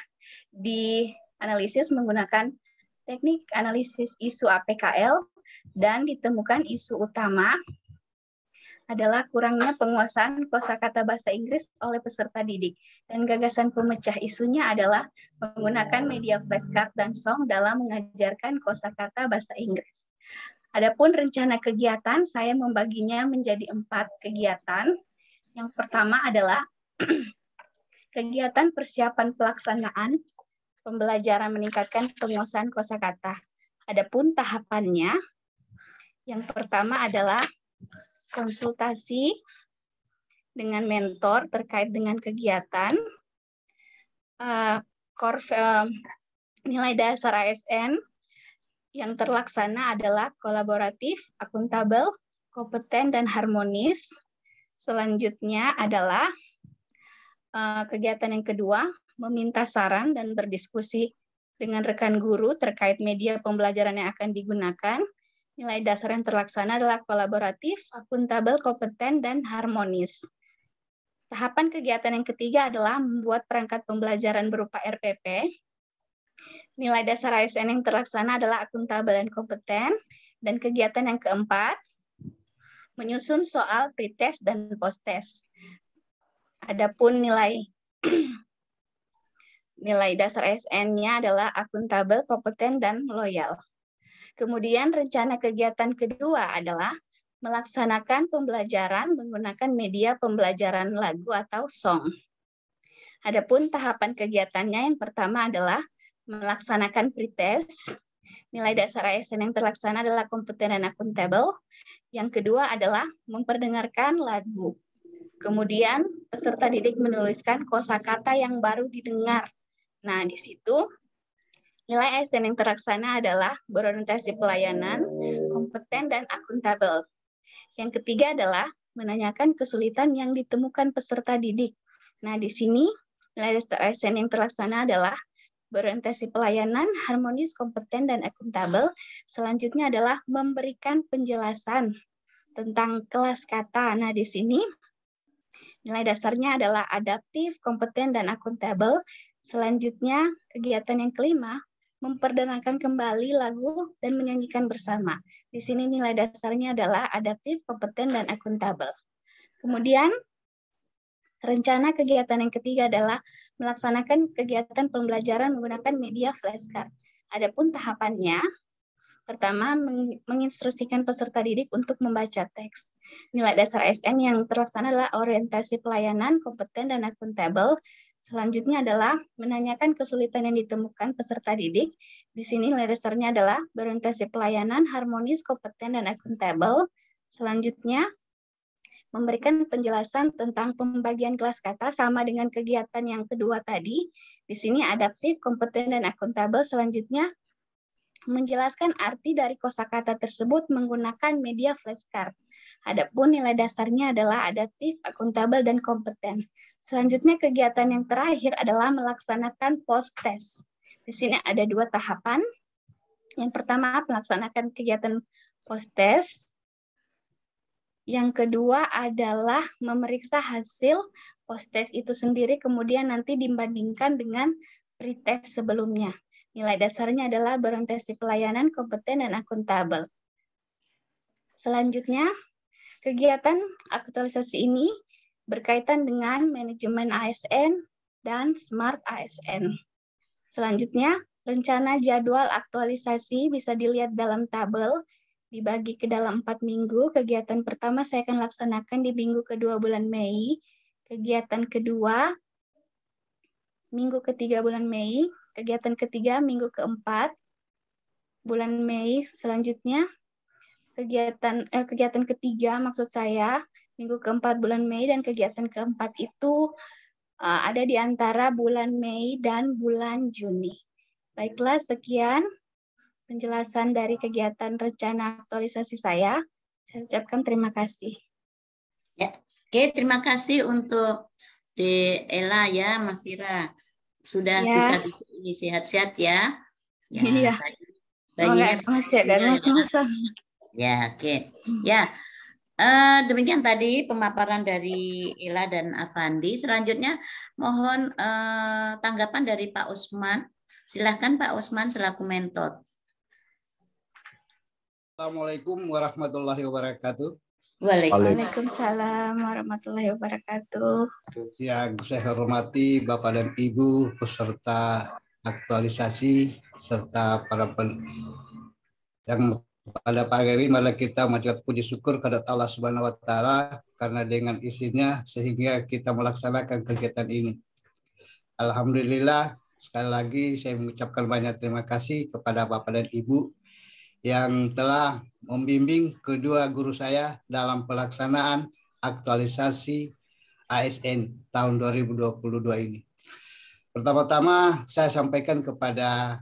dianalisis menggunakan teknik analisis isu APKL, dan ditemukan isu utama adalah kurangnya penguasaan kosakata bahasa Inggris oleh peserta didik. Dan gagasan pemecah isunya adalah menggunakan media flashcard dan song dalam mengajarkan kosakata bahasa Inggris. Adapun rencana kegiatan, saya membaginya menjadi 4 kegiatan. Yang pertama adalah kegiatan persiapan pelaksanaan pembelajaran meningkatkan penguasaan kosakata. Adapun tahapannya, yang pertama adalah konsultasi dengan mentor terkait dengan kegiatan, nilai dasar ASN yang terlaksana adalah kolaboratif, akuntabel, kompeten, dan harmonis. Selanjutnya adalah kegiatan yang kedua, meminta saran dan berdiskusi dengan rekan guru terkait media pembelajaran yang akan digunakan. Nilai dasar yang terlaksana adalah kolaboratif, akuntabel, kompeten, dan harmonis. Tahapan kegiatan yang ketiga adalah membuat perangkat pembelajaran berupa RPP. Nilai dasar ASN yang terlaksana adalah akuntabel dan kompeten. Dan kegiatan yang keempat, menyusun soal pretest dan posttest. Adapun nilai dasar ASN-nya adalah akuntabel, kompeten, dan loyal. Kemudian rencana kegiatan kedua adalah melaksanakan pembelajaran menggunakan media pembelajaran lagu atau song. Adapun tahapan kegiatannya yang pertama adalah melaksanakan pretest. Nilai dasar ASN yang terlaksana adalah kompeten dan akuntabel. Yang kedua adalah memperdengarkan lagu. Kemudian peserta didik menuliskan kosakata yang baru didengar. Nah, di situ nilai ASN yang terlaksana adalah berorientasi pelayanan, kompeten, dan akuntabel. Yang ketiga adalah menanyakan kesulitan yang ditemukan peserta didik. Nah, di sini nilai dasar ASN yang terlaksana adalah berorientasi pelayanan, harmonis, kompeten, dan akuntabel. Selanjutnya adalah memberikan penjelasan tentang kelas kata. Nah, di sini nilai dasarnya adalah adaptif, kompeten, dan akuntabel. Selanjutnya, kegiatan yang kelima, memperdengarkan kembali lagu dan menyanyikan bersama. Di sini nilai dasarnya adalah adaptif, kompeten, dan akuntabel. Kemudian, rencana kegiatan yang ketiga adalah melaksanakan kegiatan pembelajaran menggunakan media flashcard. Adapun tahapannya, pertama, menginstruksikan peserta didik untuk membaca teks. Nilai dasar ASN yang terlaksana adalah orientasi pelayanan, kompeten, dan akuntabel. Selanjutnya adalah menanyakan kesulitan yang ditemukan peserta didik. Di sini nilai dasarnya adalah berorientasi pelayanan, harmonis, kompeten, dan akuntabel. Selanjutnya, memberikan penjelasan tentang pembagian kelas kata sama dengan kegiatan yang kedua tadi. Di sini adaptif, kompeten, dan akuntabel. Selanjutnya, menjelaskan arti dari kosakata tersebut menggunakan media flashcard. Adapun nilai dasarnya adalah adaptif, akuntabel, dan kompeten. Selanjutnya kegiatan yang terakhir adalah melaksanakan post-test. Di sini ada 2 tahapan. Yang pertama melaksanakan kegiatan post-test. Yang kedua adalah memeriksa hasil post-test itu sendiri, kemudian nanti dibandingkan dengan pretest sebelumnya. Nilai dasarnya adalah berorientasi pelayanan, kompeten, dan akuntabel. Selanjutnya, kegiatan aktualisasi ini berkaitan dengan manajemen ASN dan smart ASN. Selanjutnya, rencana jadwal aktualisasi bisa dilihat dalam tabel, dibagi ke dalam 4 minggu. Kegiatan pertama saya akan laksanakan di minggu kedua bulan Mei. Kegiatan kedua, minggu ketiga bulan Mei. Kegiatan ketiga, minggu keempat bulan Mei. Selanjutnya, kegiatan ketiga maksud saya, minggu keempat bulan Mei, dan kegiatan keempat itu ada di antara bulan Mei dan bulan Juni. Baiklah, sekian penjelasan dari kegiatan rencana aktualisasi saya. Saya ucapkan terima kasih. Ya, oke, terima kasih untuk De Ella ya, Mas Fira. Sudah Ya. bisa sehat-sehat ya. Ya, Iya. bayinya Masih ada ngos-ngosan. Ya, oke. Ya, demikian tadi pemaparan dari Ella dan Afandi. Selanjutnya mohon tanggapan dari Pak Usman. Silahkan Pak Usman selaku mentor. Assalamualaikum warahmatullahi wabarakatuh. Waalaikumsalam warahmatullahi wabarakatuh. Yang saya hormati Bapak dan Ibu peserta aktualisasi serta para yang pada pagi hari malah kita mengucapkan puji syukur kepada Allah Subhanahu wa taala karena dengan isinya sehingga kita melaksanakan kegiatan ini. Alhamdulillah, sekali lagi saya mengucapkan banyak terima kasih kepada Bapak dan Ibu yang telah membimbing kedua guru saya dalam pelaksanaan aktualisasi ASN tahun 2022 ini. Pertama-tama saya sampaikan kepada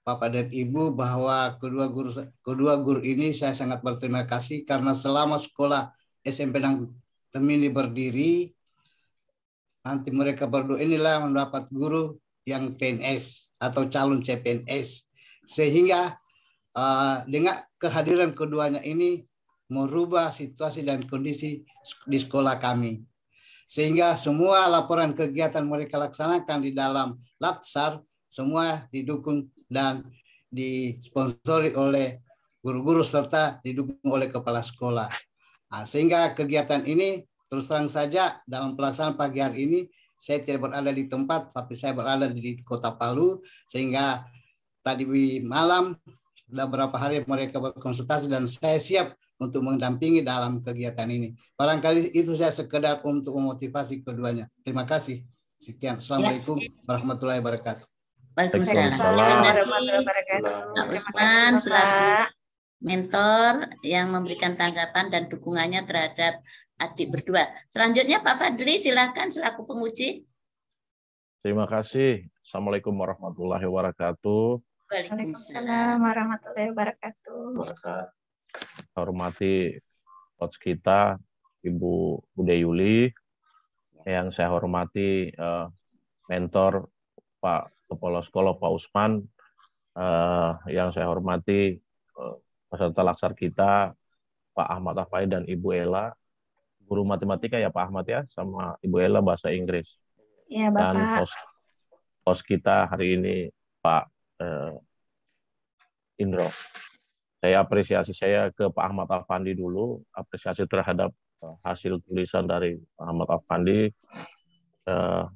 Bapak dan Ibu bahwa kedua guru ini saya sangat berterima kasih karena selama sekolah SMP Temini berdiri, nanti mereka berdua inilah mendapat guru yang PNS atau calon CPNS, sehingga dengan kehadiran keduanya ini merubah situasi dan kondisi di sekolah kami. Sehingga semua laporan kegiatan mereka laksanakan di dalam Latsar semua didukung dan disponsori oleh guru-guru serta didukung oleh kepala sekolah. Nah, sehingga kegiatan ini terus terang saja dalam pelaksanaan pagi hari ini saya tidak berada di tempat, tapi saya berada di Kota Palu, sehingga tadi malam sudah beberapa hari mereka berkonsultasi dan saya siap untuk mendampingi dalam kegiatan ini. Barangkali itu saya sekedar untuk memotivasi keduanya. Terima kasih. Sekian. Assalamualaikum warahmatullahi wabarakatuh. Waalaikumsalam warahmatullahi wabarakatuh. Pak Usman selaku mentor yang memberikan tanggapan dan dukungannya terhadap adik berdua. Selanjutnya Pak Fadli silakan selaku penguji. Terima kasih. Assalamualaikum warahmatullahi wabarakatuh. Waalaikumsalam warahmatullahi wabarakatuh. Hormati coach kita Ibu Bude Yuli, yang saya hormati mentor Pak Kepala Sekolah Pak Usman, yang saya hormati peserta laksar kita Pak Ahmad Afai dan Ibu Ella, guru matematika ya Pak Ahmad ya, sama Ibu Ella bahasa Inggris. Ya Bapak. Dan host kita hari ini Pak Indro. Saya apresiasi saya ke Pak Ahmad Afandi dulu, apresiasi terhadap hasil tulisan dari Pak Ahmad Afandi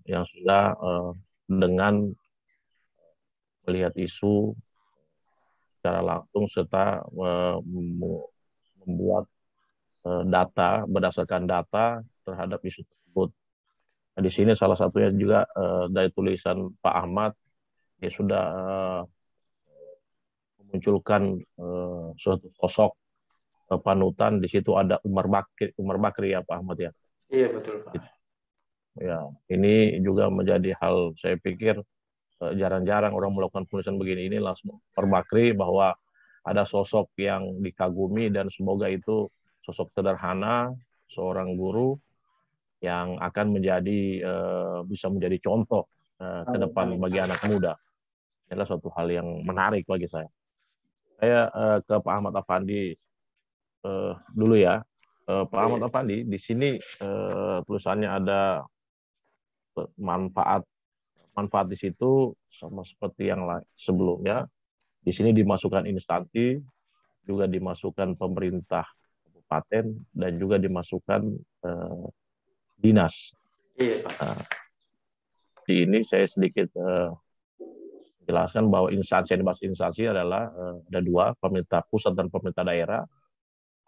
yang sudah dengan melihat isu secara langsung serta membuat data berdasarkan data terhadap isu tersebut. Nah, di sini salah satunya juga dari tulisan Pak Ahmad, dia sudah memunculkan suatu sosok panutan. Di situ ada Umar Bakri ya Pak Ahmad ya. Iya betul Pak. Ya, ini juga menjadi hal saya pikir jarang-jarang orang melakukan penulisan begini. Ini langsung Umar Bakri, bahwa ada sosok yang dikagumi dan semoga itu sosok sederhana seorang guru yang akan menjadi bisa menjadi contoh ke depan bagi anak muda. Ini adalah suatu hal yang menarik bagi saya. Saya ke Pak Ahmad Afandi dulu ya. Pak Ahmad Afandi, di sini tulisannya ada manfaat di situ sama seperti yang sebelumnya. Di sini dimasukkan instansi, juga dimasukkan pemerintah kabupaten, dan juga dimasukkan dinas. Di ini saya sedikit jelaskan bahwa instansi yang dibahas instansi adalah ada dua, pemerintah pusat dan pemerintah daerah.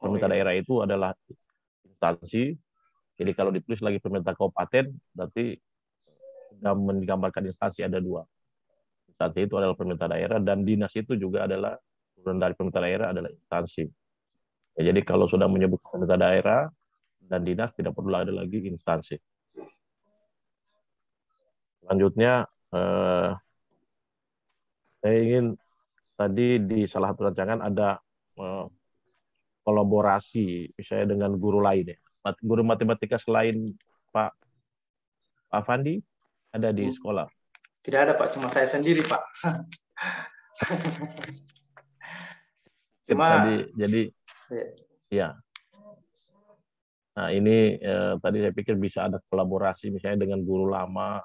Pemerintah daerah itu adalah instansi. Jadi kalau ditulis lagi pemerintah kabupaten, berarti sudah menggambarkan instansi ada dua. Instansi itu adalah pemerintah daerah, dan dinas itu juga adalah turun dari pemerintah daerah adalah instansi. Ya, jadi kalau sudah menyebut pemerintah daerah dan dinas, tidak perlu ada lagi instansi. Selanjutnya, saya ingin tadi di salah satu rancangan ada kolaborasi misalnya dengan guru lain ya. guru matematika selain Pak Afandi ada di sekolah? Tidak ada Pak, cuma saya sendiri Pak. Cuma jadi ya. Nah ini tadi saya pikir bisa ada kolaborasi misalnya dengan guru lama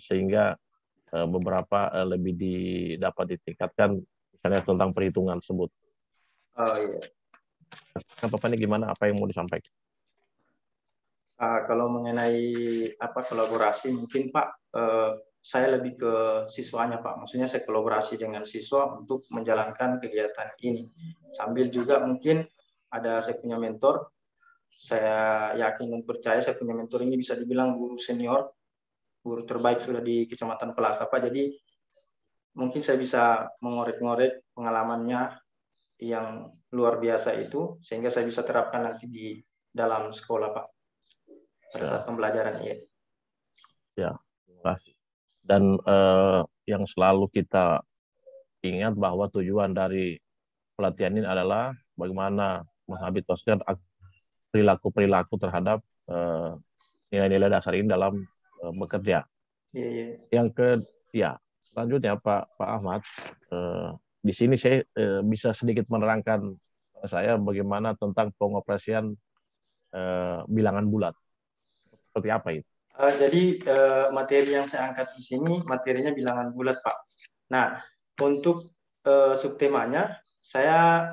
sehingga beberapa lebih dapat ditingkatkan misalnya tentang perhitungan tersebut. Oh iya. Bapak ini gimana? Apa yang mau disampaikan? Kalau mengenai kolaborasi mungkin Pak, saya lebih ke siswanya Pak. Maksudnya saya kolaborasi dengan siswa untuk menjalankan kegiatan ini. Sambil juga mungkin saya punya mentor. Saya yakin dan percaya saya punya mentor ini bisa dibilang guru senior, guru terbaik sudah di Kecamatan Pelasa Pak. Jadi mungkin saya bisa mengorek-ngorek pengalamannya yang luar biasa itu, sehingga saya bisa terapkan nanti di dalam sekolah Pak. Pada saat pembelajaran ini. Ya, terima kasih. Dan yang selalu kita ingat bahwa tujuan dari pelatihan ini adalah bagaimana menghabituasikan perilaku-perilaku terhadap nilai-nilai dasar ini dalam bekerja. Selanjutnya Pak Ahmad, di sini saya bisa sedikit menerangkan saya bagaimana tentang pengoperasian bilangan bulat. Seperti apa itu? Jadi materi yang saya angkat di sini materinya bilangan bulat Pak. Nah, untuk subtemanya saya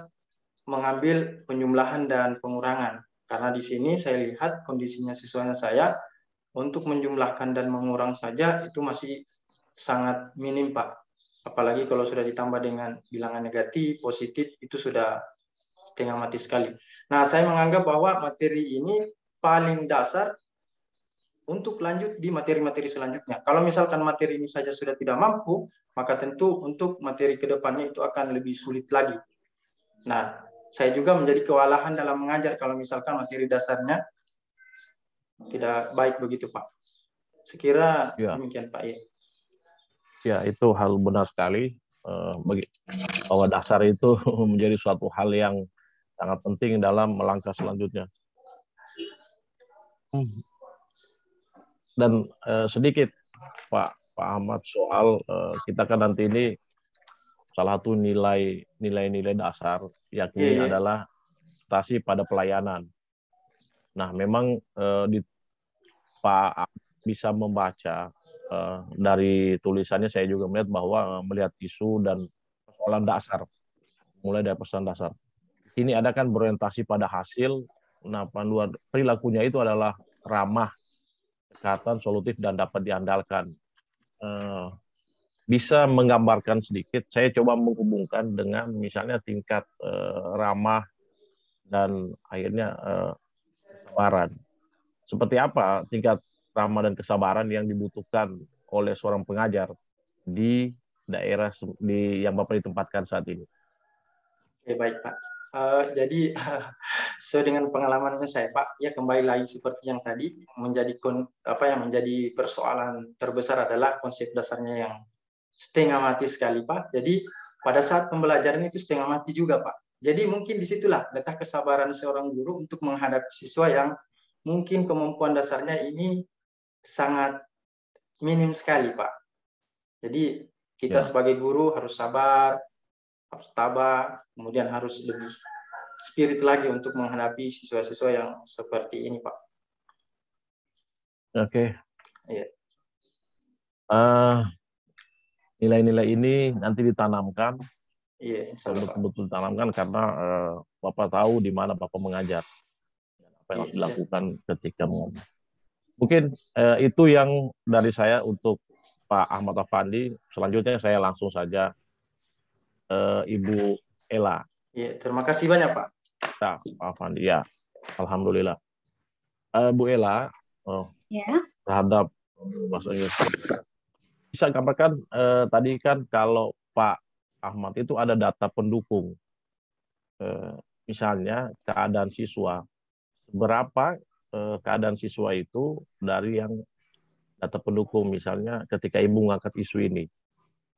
mengambil penjumlahan dan pengurangan. Karena di sini saya lihat kondisinya siswanya saya untuk menjumlahkan dan mengurang saja itu masih sangat minim Pak. Apalagi kalau sudah ditambah dengan bilangan negatif, positif, itu sudah setengah mati sekali. Nah, saya menganggap bahwa materi ini paling dasar untuk lanjut di materi-materi selanjutnya. Kalau misalkan materi ini saja sudah tidak mampu, maka tentu untuk materi ke depannya itu akan lebih sulit lagi. Nah, saya juga menjadi kewalahan dalam mengajar kalau misalkan materi dasarnya tidak baik begitu Pak. Sekira demikian Pak. Ya, itu hal benar sekali. Bahwa dasar itu menjadi suatu hal yang sangat penting dalam melangkah selanjutnya. Dan sedikit Pak Ahmad soal kita kan nanti ini salah satu nilai-nilai dasar yakni adalah prestasi pada pelayanan. Nah, memang Pak bisa membaca dari tulisannya, saya juga melihat isu dan persoalan dasar, mulai dari persoalan dasar. Ini ada kan berorientasi pada hasil. Nah, panduan perilakunya itu adalah ramah, kesehatan, solutif, dan dapat diandalkan. Bisa menggambarkan sedikit, saya coba menghubungkan dengan misalnya tingkat ramah dan akhirnya kesabaran. Seperti apa tingkat ramah dan kesabaran yang dibutuhkan oleh seorang pengajar di daerah yang Bapak ditempatkan saat ini? Oke, baik Pak. Jadi sesuai dengan pengalamannya saya Pak, ya kembali lagi seperti yang tadi yang menjadi persoalan terbesar adalah konsep dasarnya yang setengah mati sekali Pak. Jadi pada saat pembelajaran itu setengah mati juga Pak. Jadi mungkin disitulah letak kesabaran seorang guru untuk menghadapi siswa yang mungkin kemampuan dasarnya ini sangat minim sekali Pak. Jadi kita sebagai guru harus sabar, harus tabah, kemudian harus lebih spirit lagi untuk menghadapi siswa-siswa yang seperti ini Pak. Oke. Nilai-nilai ini nanti ditanamkan, betul-betul ditanamkan karena Bapak tahu di mana Bapak mengajar, apa yang harus dilakukan ketika mengajar. Mungkin itu yang dari saya untuk Pak Ahmad Afandi. Selanjutnya saya langsung saja Ibu Ella. Iya, terima kasih banyak Pak. Pak Afandi, ya, alhamdulillah. Bu Ella, terhadap bahasa Inggris. Bisa gambarkan tadi kan kalau Pak Ahmad itu ada data pendukung, misalnya keadaan siswa, berapa keadaan siswa itu dari yang data pendukung, misalnya ketika Ibu mengangkat isu ini,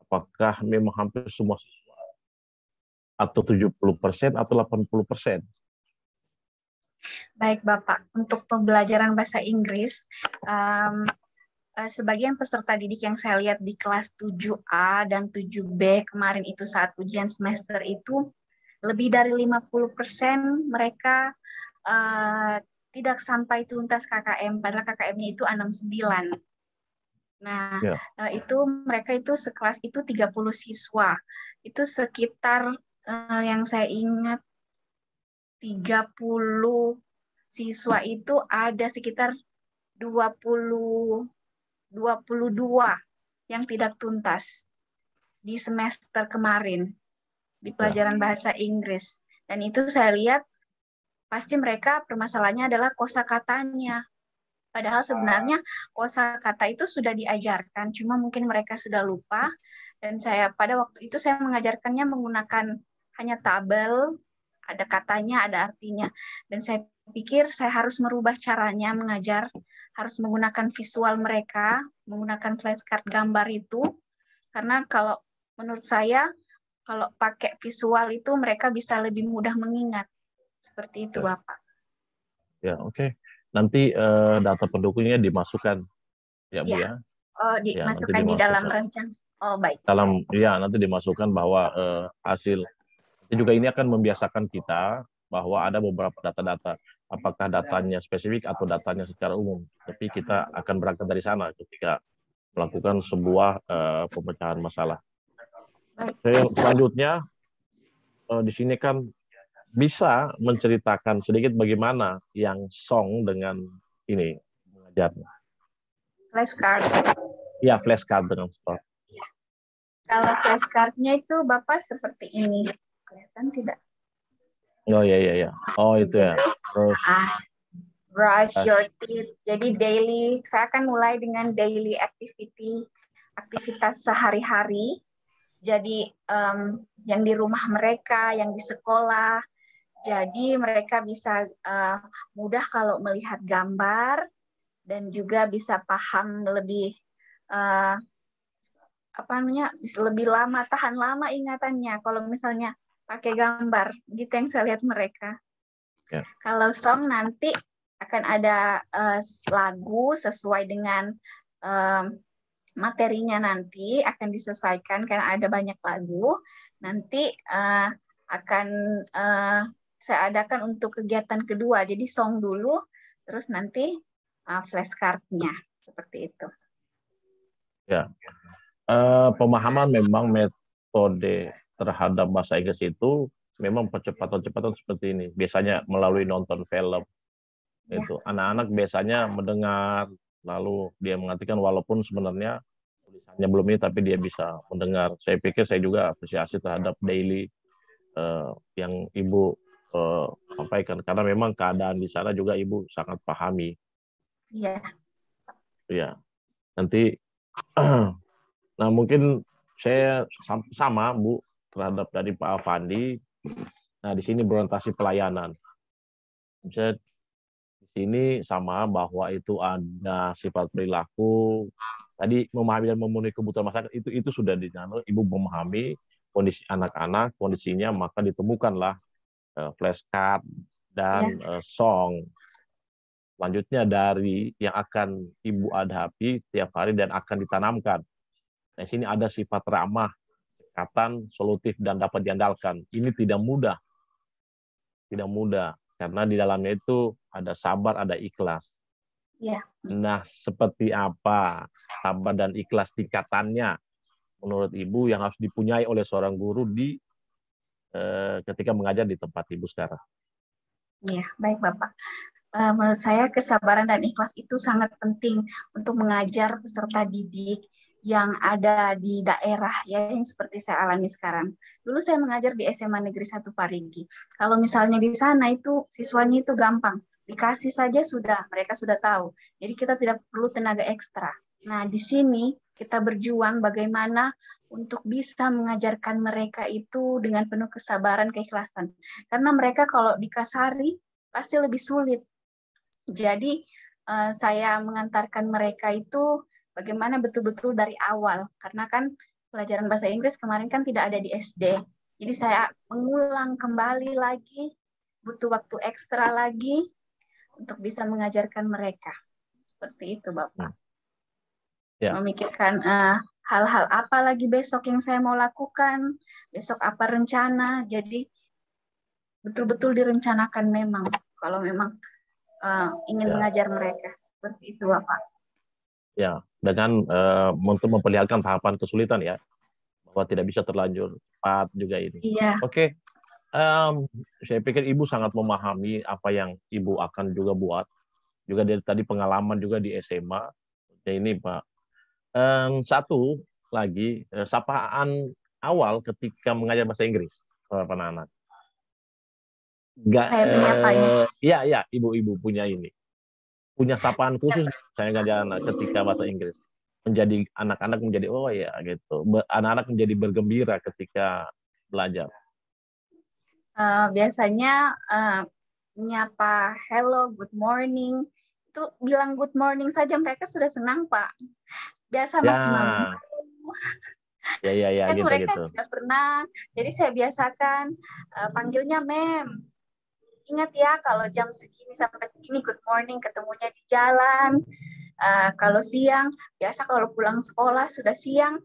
apakah memang hampir semua siswa atau 70% atau 80%? Baik Bapak, untuk pembelajaran bahasa Inggris, sebagian peserta didik yang saya lihat di kelas 7A dan 7B kemarin itu saat ujian semester itu, lebih dari 50% mereka tidak sampai tuntas KKM, padahal KKM-nya itu 69. Nah, Ya. itu mereka itu sekelas itu 30 siswa. Itu sekitar yang saya ingat 30 siswa itu ada sekitar 22 yang tidak tuntas di semester kemarin di pelajaran bahasa Inggris. Dan itu saya lihat pasti mereka permasalahannya adalah kosakatanya. Padahal sebenarnya kosakata itu sudah diajarkan, cuma mungkin mereka sudah lupa. Dan saya pada waktu itu saya mengajarkannya menggunakan hanya tabel, ada katanya, ada artinya. Dan saya pikir saya harus merubah caranya mengajar, harus menggunakan visual mereka, menggunakan flashcard gambar itu. Karena kalau menurut saya, kalau pakai visual itu mereka bisa lebih mudah mengingat. Seperti itu, Bapak. Ya, oke. Nanti data pendukungnya dimasukkan, ya Bu ya. Oh, Ya, nanti dimasukkan di dalam dimasukkan. rencana. Oh, baik. Nanti dimasukkan bahwa hasil juga ini akan membiasakan kita bahwa ada beberapa data-data, apakah datanya spesifik atau datanya secara umum. Tapi kita akan berangkat dari sana ketika melakukan sebuah pemecahan masalah. Selanjutnya di sini kan bisa menceritakan sedikit bagaimana yang song dengan ini mengajarnya. Flashcard. Iya, flashcard dengan sport. Kalau flashcardnya itu Bapak seperti ini. Kelihatan tidak? Oh iya. Oh itu ya. Terus brush your teeth. Jadi daily, saya akan mulai dengan daily activity, aktivitas sehari-hari. Jadi yang di rumah mereka, yang di sekolah. Jadi mereka bisa mudah kalau melihat gambar dan juga bisa paham lebih lebih lama, tahan lama ingatannya kalau misalnya pakai gambar, gitu yang saya lihat mereka. Ya. Kalau song nanti akan ada lagu sesuai dengan materinya nanti akan disesuaikan karena ada banyak lagu. Nanti akan saya adakan untuk kegiatan kedua. Jadi song dulu, terus nanti flashcard-nya seperti itu. Ya. Pemahaman memang metode terhadap bahasa Inggris itu memang percepatan-percepatan seperti ini. Biasanya melalui nonton film. Itu anak-anak biasanya mendengar, lalu dia mengartikan walaupun sebenarnya tulisannya belum ini, tapi dia bisa mendengar. Saya pikir saya juga apresiasi terhadap daily yang Ibu sampaikan, karena memang keadaan di sana juga Ibu sangat pahami. Iya. Iya. Nanti, nah mungkin saya sama Bu terhadap dari Pak Afandi. Nah di sini berorientasi pelayanan. Bisa di sini sama bahwa itu ada sifat perilaku. Tadi memahami dan memenuhi kebutuhan masyarakat itu sudah Ibu memahami kondisi anak-anak, kondisinya, maka ditemukanlah flashcard dan song. Selanjutnya dari yang akan Ibu hadapi tiap hari dan akan ditanamkan. Nah, di sini ada sifat ramah, dekatan, solutif, dan dapat diandalkan. Ini tidak mudah. Tidak mudah. Karena di dalamnya itu ada sabar, ada ikhlas. Ya. Nah, seperti apa sabar dan ikhlas tingkatannya menurut Ibu yang harus dipunyai oleh seorang guru ketika mengajar di tempat Ibu sekarang? Ya, baik Bapak. Menurut saya kesabaran dan ikhlas itu sangat penting untuk mengajar peserta didik yang ada di daerah ya, yang seperti saya alami sekarang. Dulu saya mengajar di SMA Negeri 1 Parigi. Kalau misalnya di sana itu siswanya itu gampang, dikasih saja mereka sudah tahu. Jadi kita tidak perlu tenaga ekstra. Nah, di sini kita berjuang bagaimana untuk bisa mengajarkan mereka itu dengan penuh kesabaran, keikhlasan. Karena mereka kalau dikasari pasti lebih sulit. Jadi saya mengantarkan mereka itu bagaimana betul-betul dari awal. Karena kan pelajaran bahasa Inggris kemarin kan tidak ada di SD. Jadi saya mengulang kembali lagi, butuh waktu ekstra lagi. untuk bisa mengajarkan mereka. Seperti itu, Bapak. Ya. Memikirkan hal-hal apa lagi besok yang saya mau lakukan, besok apa rencana. Jadi betul-betul direncanakan memang kalau memang ingin mengajar mereka. Seperti itu, Bapak. Ya, dengan untuk memperlihatkan tahapan kesulitan ya, bahwa tidak bisa terlanjur cepat juga ini. Iya. Oke, saya pikir Ibu sangat memahami apa yang Ibu akan juga buat. Juga dari tadi pengalaman juga di SMA. Ini Pak. Satu lagi, sapaan awal ketika mengajar bahasa Inggris para anak-anak. Ya, ibu-ibu punya ini. Punya sapaan khusus saya ngajar anak ketika bahasa Inggris. Menjadi anak-anak menjadi oh ya gitu. Anak-anak menjadi bergembira ketika belajar. Biasanya menyapa hello, good morning. Itu bilang good morning saja mereka sudah senang, Pak. Biasa masih mama. Ya, kan gitu, mereka gitu. sudah pernah. Jadi saya biasakan panggilnya mem. Ingat ya kalau jam segini sampai segini good morning, ketemunya di jalan. Kalau siang, biasa kalau pulang sekolah sudah siang,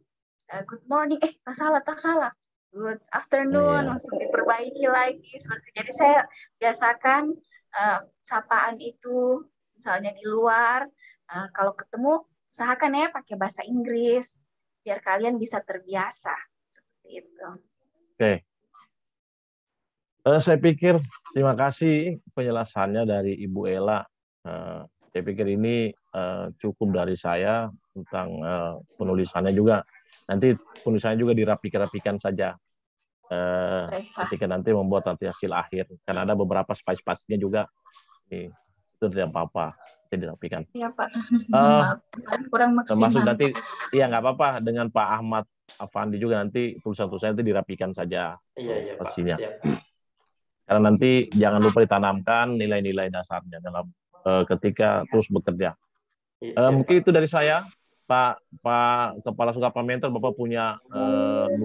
good morning, tak salah. Good afternoon, langsung diperbaiki lagi. Jadi saya biasakan sapaan itu, misalnya di luar, kalau ketemu, usahakan ya pakai bahasa Inggris, biar kalian bisa terbiasa. Seperti itu. Oke. Saya pikir terima kasih penjelasannya dari Ibu Ella. Saya pikir ini cukup dari saya tentang penulisannya juga. Nanti penulisannya juga dirapikan saja ketika nanti membuat nanti hasil akhir. Karena ada beberapa spasi-spasinya juga. Itu tidak apa-apa. Jadi dirapikan. Iya, Pak. Maaf, kurang maksimal. Termasuk nanti, iya nggak apa-apa dengan Pak Ahmad Afandi juga nanti tulisan-tulisannya itu dirapikan saja. Iya, Pak. Pastinya. Siap. Karena nanti jangan lupa ditanamkan nilai-nilai dasarnya dalam ketika terus bekerja. Mungkin itu dari saya, Pak Kepala Suka Pak Mentor, Bapak punya 2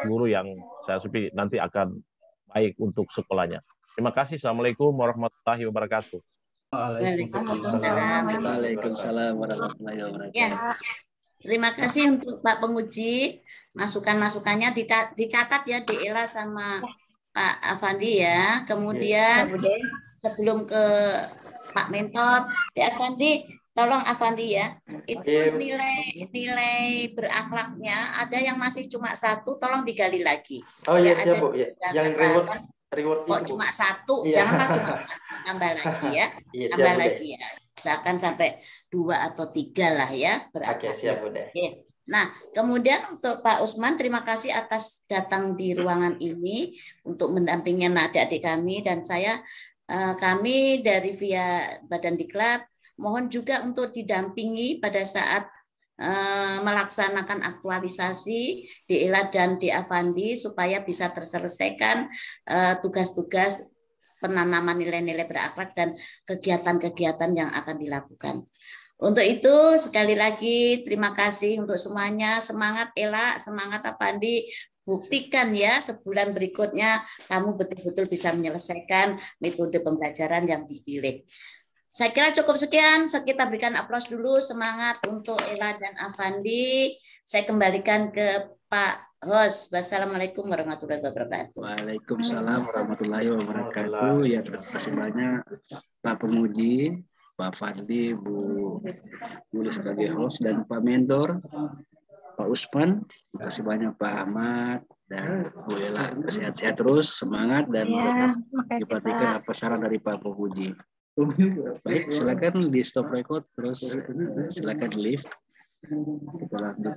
guru yang saya pikir nanti akan baik untuk sekolahnya. Terima kasih. Assalamualaikum warahmatullahi wabarakatuh. Waalaikumsalam warahmatullahi wabarakatuh. Ya. Terima kasih untuk Pak Penguji, masukan-masukannya dicatat ya di Ella sama Pak Afandi ya. Kemudian sebelum ke Pak Mentor, di Afandi, tolong Afandi ya. Itu nilai berakhlaknya ada yang masih cuma 1, tolong digali lagi. Oh iya, siap Bu. Yang reward kok cuma 1, janganlah cuma tambah lagi ya. Tambah lagi ya. Misalkan sampai 2 atau 3 lah ya berakhlak. Oke, siap Bu. Nah, kemudian untuk Pak Usman, terima kasih atas datang di ruangan ini untuk mendampingi adik-adik kami dan kami dari via Badan Diklat mohon juga untuk didampingi pada saat melaksanakan aktualisasi di Ella dan di Afandi supaya bisa terselesaikan tugas-tugas penanaman nilai-nilai berakhlak dan kegiatan-kegiatan yang akan dilakukan. Untuk itu sekali lagi terima kasih untuk semuanya. Semangat Ella, semangat Afandi. Buktikan ya sebulan berikutnya kamu betul-betul bisa menyelesaikan metode pembelajaran yang dipilih. Saya kira cukup sekian. Kita berikan aplaus dulu, semangat untuk Ella dan Afandi. Saya kembalikan ke Pak Host. Wassalamualaikum warahmatullahi wabarakatuh. Waalaikumsalam warahmatullahi wabarakatuh. Ya, terima kasih banyak Pak Penguji, Pak Fadli, Bu Yuli sebagai host, dan Pak Mentor, Pak Usman. Terima kasih banyak Pak Ahmad dan Bu Ella. Sehat-sehat terus, semangat, dan diperhatikan apa saran dari Pak Penguji. Baik, silakan di stop record, terus silakan di leave. Kita lanjut.